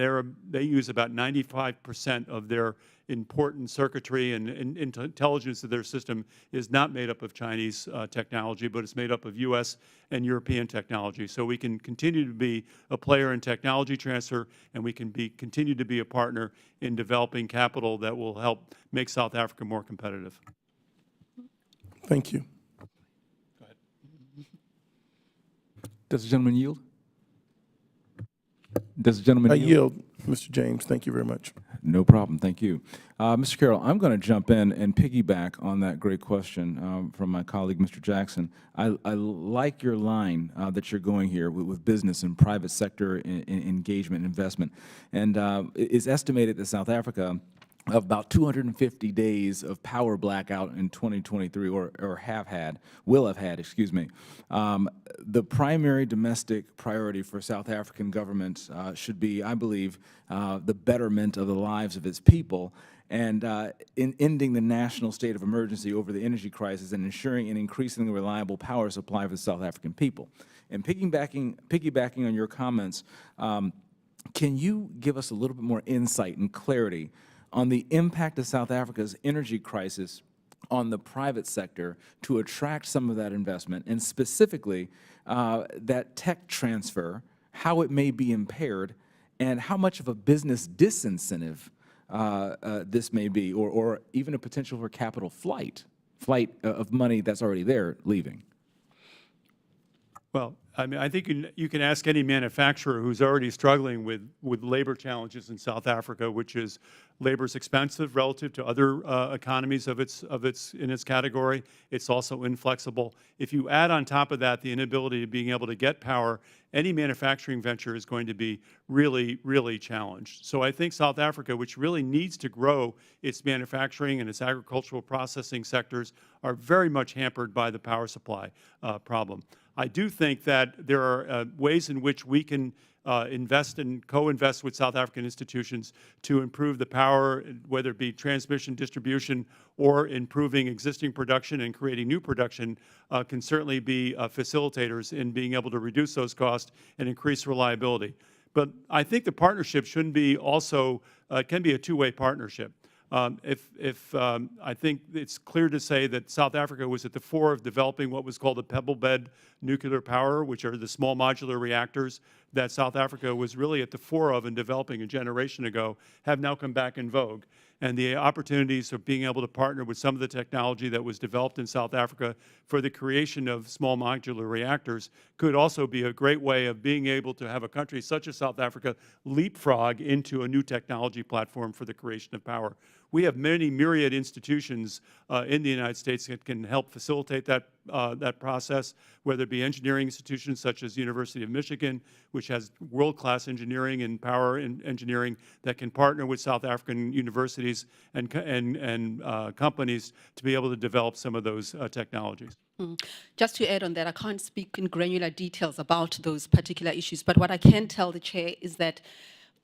they use about 95% of their important circuitry and intelligence of their system is not made up of Chinese technology, but it's made up of U.S. and European technology. So we can continue to be a player in technology transfer, and we can continue to be a partner in developing capital that will help make South Africa more competitive. Thank you. Go ahead. Does the gentleman yield? Does the gentleman I yield? yield, Mr. James. Thank you very much. No problem. Thank you. Mr. Carroll, I'm going to jump in and piggyback on that great question from my colleague, Mr. Jackson. I like your line that you're going here with business and private sector engagement and investment. And it's estimated that South Africa of about 250 days of power blackout in 2023, or will have had, excuse me. The primary domestic priority for South African government should be, I believe, the betterment of the lives of its people, and in ending the national state of emergency over the energy crisis and ensuring an increasingly reliable power supply for the South African people. And piggybacking on your comments, can you give us a little bit more insight and clarity on the impact of South Africa's energy crisis on the private sector to attract some of that investment, and specifically that tech transfer, how it may be impaired, and how much of a business disincentive this may be, or even a potential for capital flight of money that's already there leaving? Well, I mean, I think you can ask any manufacturer who's already struggling with labor challenges in South Africa, which is labor's expensive relative to other economies in its category. It's also inflexible. If you add on top of that the inability of being able to get power, any manufacturing venture is going to be really, really challenged. So I think South Africa, which really needs to grow its manufacturing and its agricultural processing sectors, are very much hampered by the power supply problem. I do think that there are ways in which we can invest and co-invest with South African institutions to improve the power, whether it be transmission, distribution, or improving existing production and creating new production, can certainly be facilitators in being able to reduce those costs and increase reliability. But I think the partnership shouldn't be also, can be a two-way partnership. I think it's clear to say that South Africa was at the fore of developing what was called the pebble bed nuclear power, which are the small modular reactors that South Africa was really at the fore of and developing a generation ago, have now come back in vogue. and the opportunities of being able to partner with some of the technology that was developed in South Africa for the creation of small modular reactors could also be a great way of being able to have a country such as South Africa leapfrog into a new technology platform for the creation of power. We have many myriad institutions in the United States that can help facilitate that process, whether it be engineering institutions such as the University of Michigan, which has world-class engineering and power engineering that can partner with South African universities and companies to be able to develop some of those technologies. Just to add on that, I can't speak in granular details about those particular issues, but what I can tell the chair is that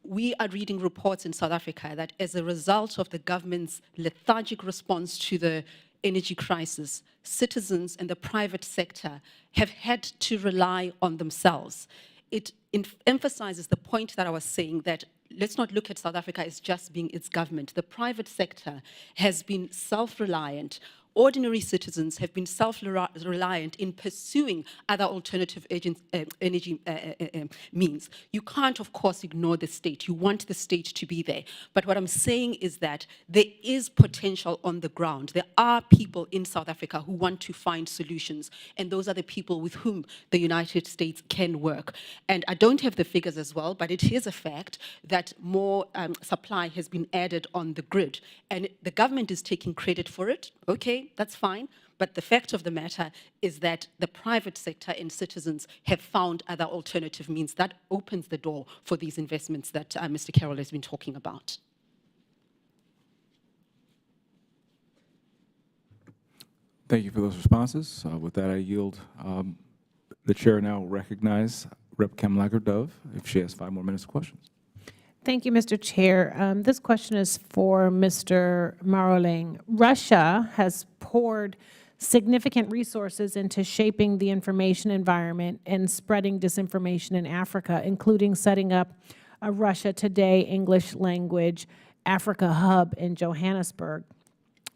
we are reading reports in South Africa that as a result of the government's lethargic response to the energy crisis, citizens and the private sector have had to rely on themselves. It emphasizes the point that I was saying, that let's not look at South Africa as just being its government. The private sector has been self-reliant. Ordinary citizens have been self-reliant in pursuing other alternative energy means. You can't, of course, ignore the state. You want the state to be there. But what I'm saying is that there is potential on the ground. There are people in South Africa who want to find solutions, and those are the people with whom the United States can work. And I don't have the figures as well, but it is a fact that more supply has been added on the grid. And the government is taking credit for it. Okay, that's fine. But the fact of the matter is that the private sector and citizens have found other alternative means. That opens the door for these investments that Mr. Carroll has been talking about. Thank you for those responses. With that, I yield. The chair now will recognize Rep. Kamlager-Dove if she has 5 more minutes of questions. Thank you, Mr. Chair. This question is for Mr. Maroling. Russia has poured significant resources into shaping the information environment and spreading disinformation in Africa, including setting up a Russia Today English language Africa hub in Johannesburg.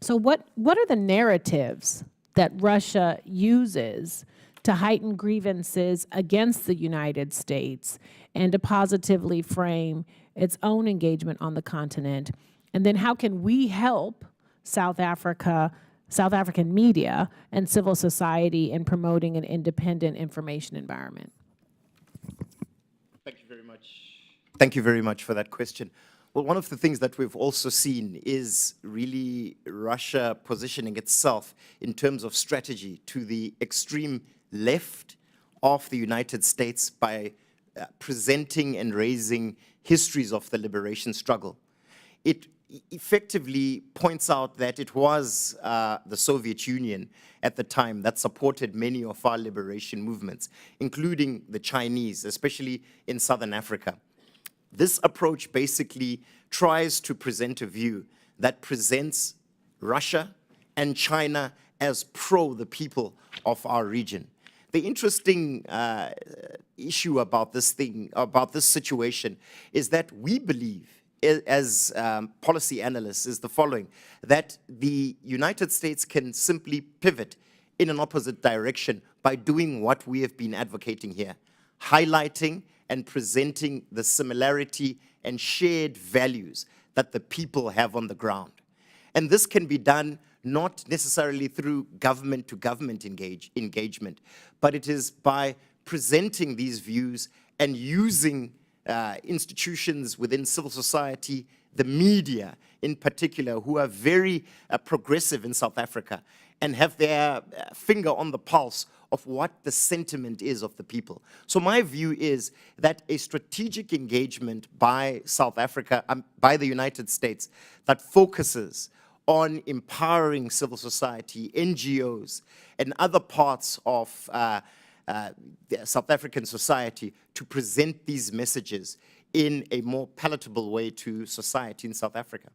So what are the narratives that Russia uses to heighten grievances against the United States and to positively frame its own engagement on the continent? And then how can we help South African media and civil society in promoting an independent information environment? Thank you very much. Thank you very much for that question. Well, one of the things that we've also seen is really Russia positioning itself in terms of strategy to the extreme left of the United States by presenting and raising histories of the liberation struggle. It effectively points out that it was the Soviet Union at the time that supported many of our liberation movements, including the Chinese, especially in Southern Africa. This approach basically tries to present a view that presents Russia and China as pro the people of our region. The interesting issue about this situation, is that we believe, as policy analysts, is the following: that the United States can simply pivot in an opposite direction by doing what we have been advocating here, highlighting and presenting the similarity and shared values that the people have on the ground. And this can be done not necessarily through government-to-government engagement, but it is by presenting these views and using institutions within civil society, the media in particular, who are very progressive in South Africa and have their finger on the pulse of what the sentiment is of the people. So my view is that a strategic engagement by South Africa, by the United States, that focuses on empowering civil society, NGOs, and other parts of South African society to present these messages in a more palatable way to society in South Africa.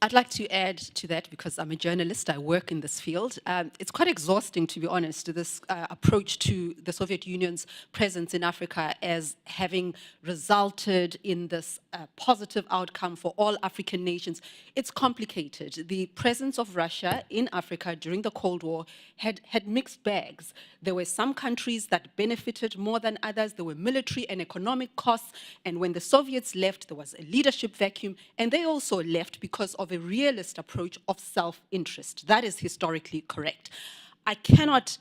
I'd like to add to that because I'm a journalist, I work in this field. It's quite exhausting, to be honest, this approach to the Soviet Union's presence in Africa as having resulted in this positive outcome for all African nations. It's complicated. The presence of Russia in Africa during the Cold War had mixed bags. There were some countries that benefited more than others. There were military and economic costs. And when the Soviets left, there was a leadership vacuum. And they also left because of a realist approach of self-interest. That is historically correct. I cannot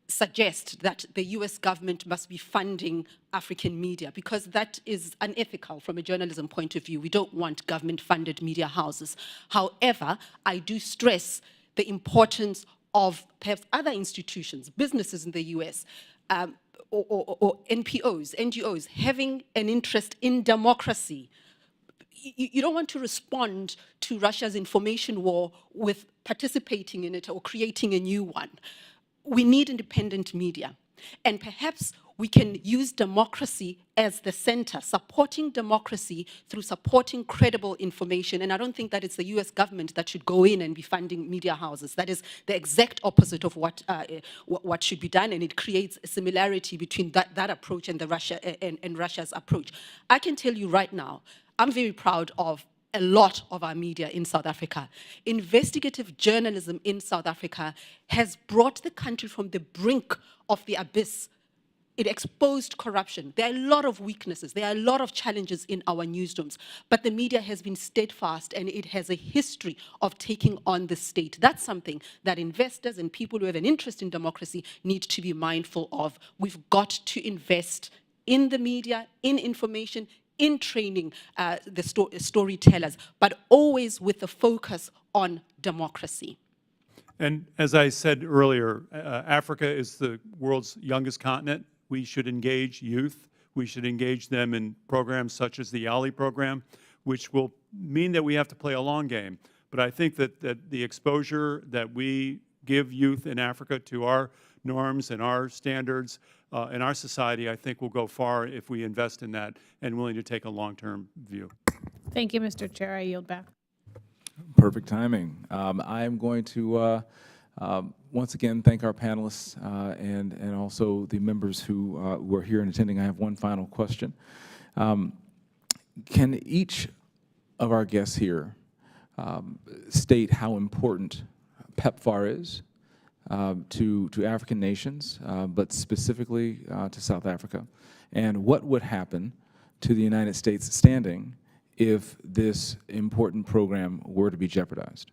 suggest that the US government must be funding African media because that is unethical from a journalism point of view. We don't want government-funded media houses. However, I do stress the importance of perhaps other institutions, businesses in the US, or NPOs, NGOs, having an interest in democracy. You don't want to respond to Russia's information war with participating in it or creating a new one. We need independent media. And perhaps we can use democracy as the center, supporting democracy through supporting credible information. And I don't think that it's the US government that should go in and be funding media houses. That is the exact opposite of what should be done, and it creates a similarity between that approach and Russia's approach. I can tell you right now, I'm very proud of a lot of our media in South Africa. Investigative journalism in South Africa has brought the country from the brink of the abyss. It exposed corruption. There are a lot of weaknesses. There are a lot of challenges in our newsrooms. But the media has been steadfast, and it has a history of taking on the state. That's something that investors and people who have an interest in democracy need to be mindful of. We've got to invest in the media, in information, in training the storytellers, but always with the focus on democracy. And as I said earlier, Africa is the world's youngest continent. We should engage youth. We should engage them in programs such as the YALI program, which will mean that we have to play a long game. But I think that the exposure that we give youth in Africa to our norms and our standards in our society, I think will go far if we invest in that and willing to take a long-term view. Thank you, Mr. Chair. I yield back. Perfect timing. I am going to once again thank our panelists and also the members who are here and attending. I have one final question. Can each of our guests here state how important PEPFAR is to African nations, but specifically to South Africa, and what would happen to the United States standing if this important program were to be jeopardized?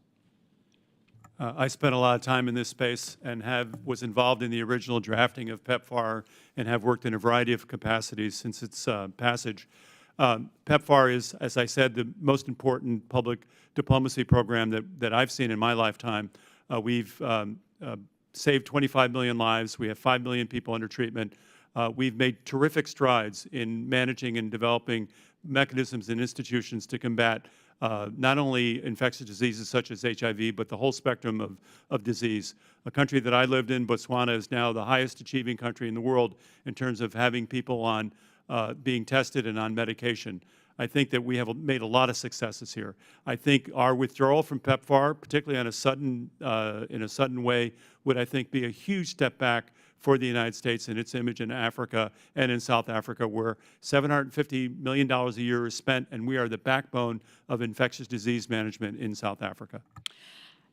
I spent a lot of time in this space and was involved in the original drafting of PEPFAR and have worked in a variety of capacities since its passage. PEPFAR is, as I said, the most important public diplomacy program that I've seen in my lifetime. We've saved 25 million lives. We have 5 million people under treatment. We've made terrific strides in managing and developing mechanisms and institutions to combat not only infectious diseases such as HIV, but the whole spectrum of disease. A country that I lived in, Botswana, is now the highest achieving country in the world in terms of having people on being tested and on medication. I think that we have made a lot of successes here. I think our withdrawal from PEPFAR, particularly on in a sudden way, would, I think, be a huge step back for the United States and its image in Africa and in South Africa, where $750 million a year is spent, and we are the backbone of infectious disease management in South Africa.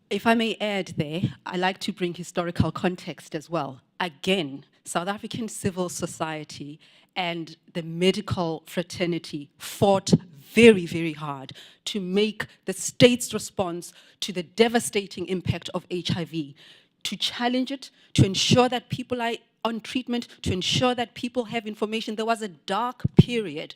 If I may add there, I like to bring historical context as well. Again, South African civil society and the medical fraternity fought very, very hard to make the state's response to the devastating impact of HIV, to challenge it, to ensure that people are on treatment, to ensure that people have information. There was a dark period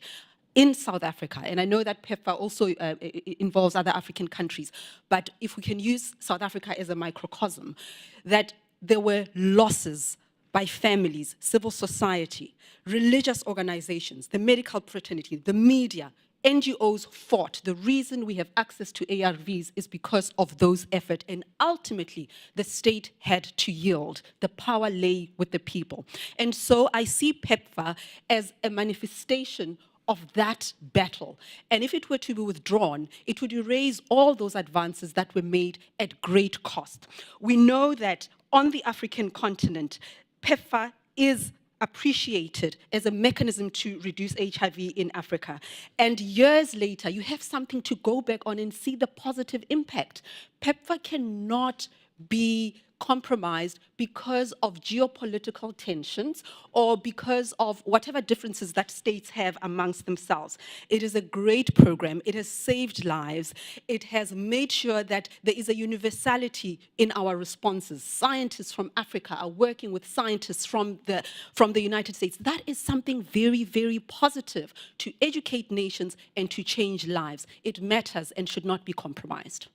in South Africa, and I know that PEPFAR also involves other African countries, but if we can use South Africa as a microcosm, that there were losses by families, civil society, religious organizations, the medical fraternity, the media, NGOs fought. The reason we have access to ARVs is because of those efforts, and ultimately the state had to yield. The power lay with the people. And so I see PEPFAR as a manifestation of that battle. And if it were to be withdrawn, it would erase all those advances that were made at great cost. We know that on the African continent, PEPFAR is appreciated as a mechanism to reduce HIV in Africa. And years later, you have something to go back on and see the positive impact. PEPFAR cannot be compromised because of geopolitical tensions or because of whatever differences that states have amongst themselves. It is a great program. It has saved lives. It has made sure that there is a universality in our responses. Scientists from Africa are working with scientists from the United States. That is something very, very positive to educate nations and to change lives. It matters and should not be compromised.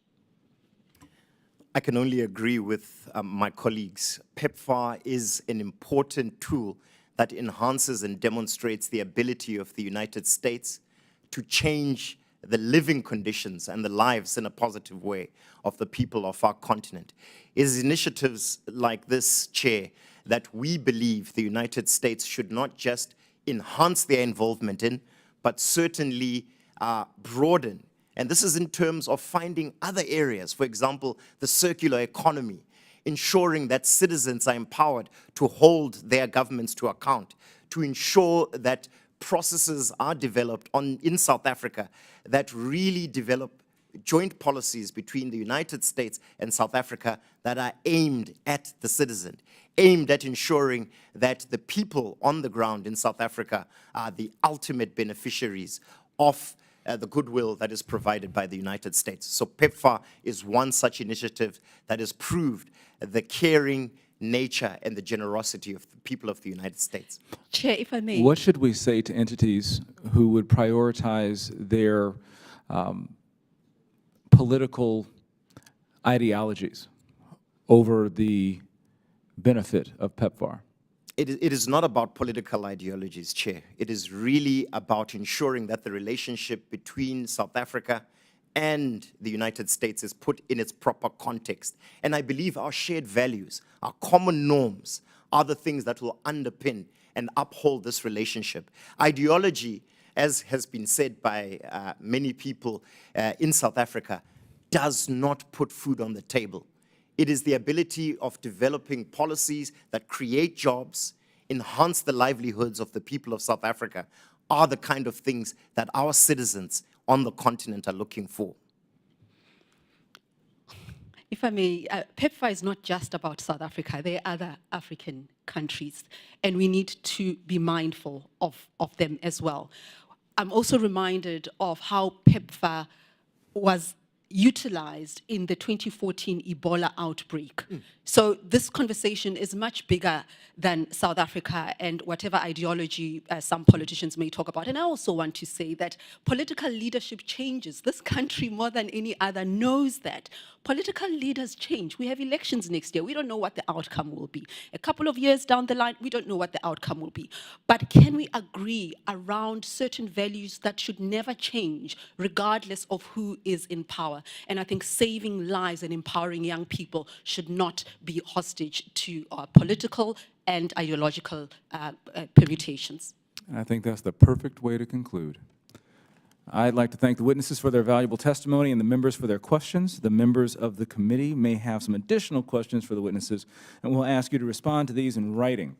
I can only agree with my colleagues. PEPFAR is an important tool that enhances and demonstrates the ability of the United States to change the living conditions and the lives in a positive way of the people of our continent. It is initiatives like this, Chair, that we believe the United States should not just enhance their involvement in, but certainly broaden. And this is in terms of finding other areas, for example, the circular economy, ensuring that citizens are empowered to hold their governments to account, to ensure that processes are developed in South Africa that really develop joint policies between the United States and South Africa that are aimed at the citizen, aimed at ensuring that the people on the ground in South Africa are the ultimate beneficiaries of the goodwill that is provided by the United States. So PEPFAR is one such initiative that has proved the caring nature and the generosity of the people of the United States. Chair, if I may. What should we say to entities who would prioritize their political ideologies over the benefit of PEPFAR? It is not about political ideologies, Chair. It is really about ensuring that the relationship between South Africa and the United States is put in its proper context. And I believe our shared values, our common norms, are the things that will underpin and uphold this relationship. Ideology, as has been said by many people in South Africa, does not put food on the table. It is the ability of developing policies that create jobs, enhance the livelihoods of the people of South Africa, are the kind of things that our citizens on the continent are looking for. If I may, PEPFAR is not just about South Africa. There are other African countries, and we need to be mindful of them as well. I'm also reminded of how PEPFAR was utilized in the 2014 Ebola outbreak. So this conversation is much bigger than South Africa and whatever ideology some politicians may talk about. And I also want to say that political leadership changes. This country, more than any other, knows that. Political leaders change. We have elections next year. We don't know what the outcome will be. A couple of years down the line, we don't know what the outcome will be. But can we agree around certain values that should never change, regardless of who is in power? And I think saving lives and empowering young people should not be hostage to political and ideological permutations. I think that's the perfect way to conclude. I'd like to thank the witnesses for their valuable testimony and the members for their questions. The members of the committee may have some additional questions for the witnesses, and we'll ask you to respond to these in writing.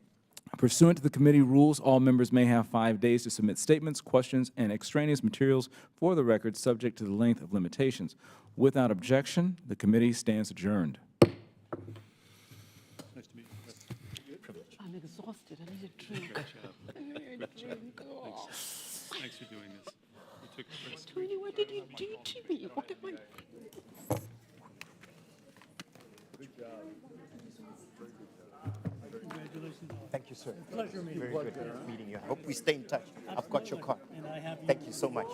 Pursuant to the committee rules, all members may have 5 days to submit statements, questions, and extraneous materials for the record, subject to the length of limitations. Without objection, the committee stands adjourned. Nice to meet you. I'm exhausted. I need a drink. Thanks for doing this. You took the risk. Tony, what did you do to me? What am I... Thank you, sir. Pleasure meeting you. Very good meeting you. I hope we stay in touch. I've got your card. Thank you so much.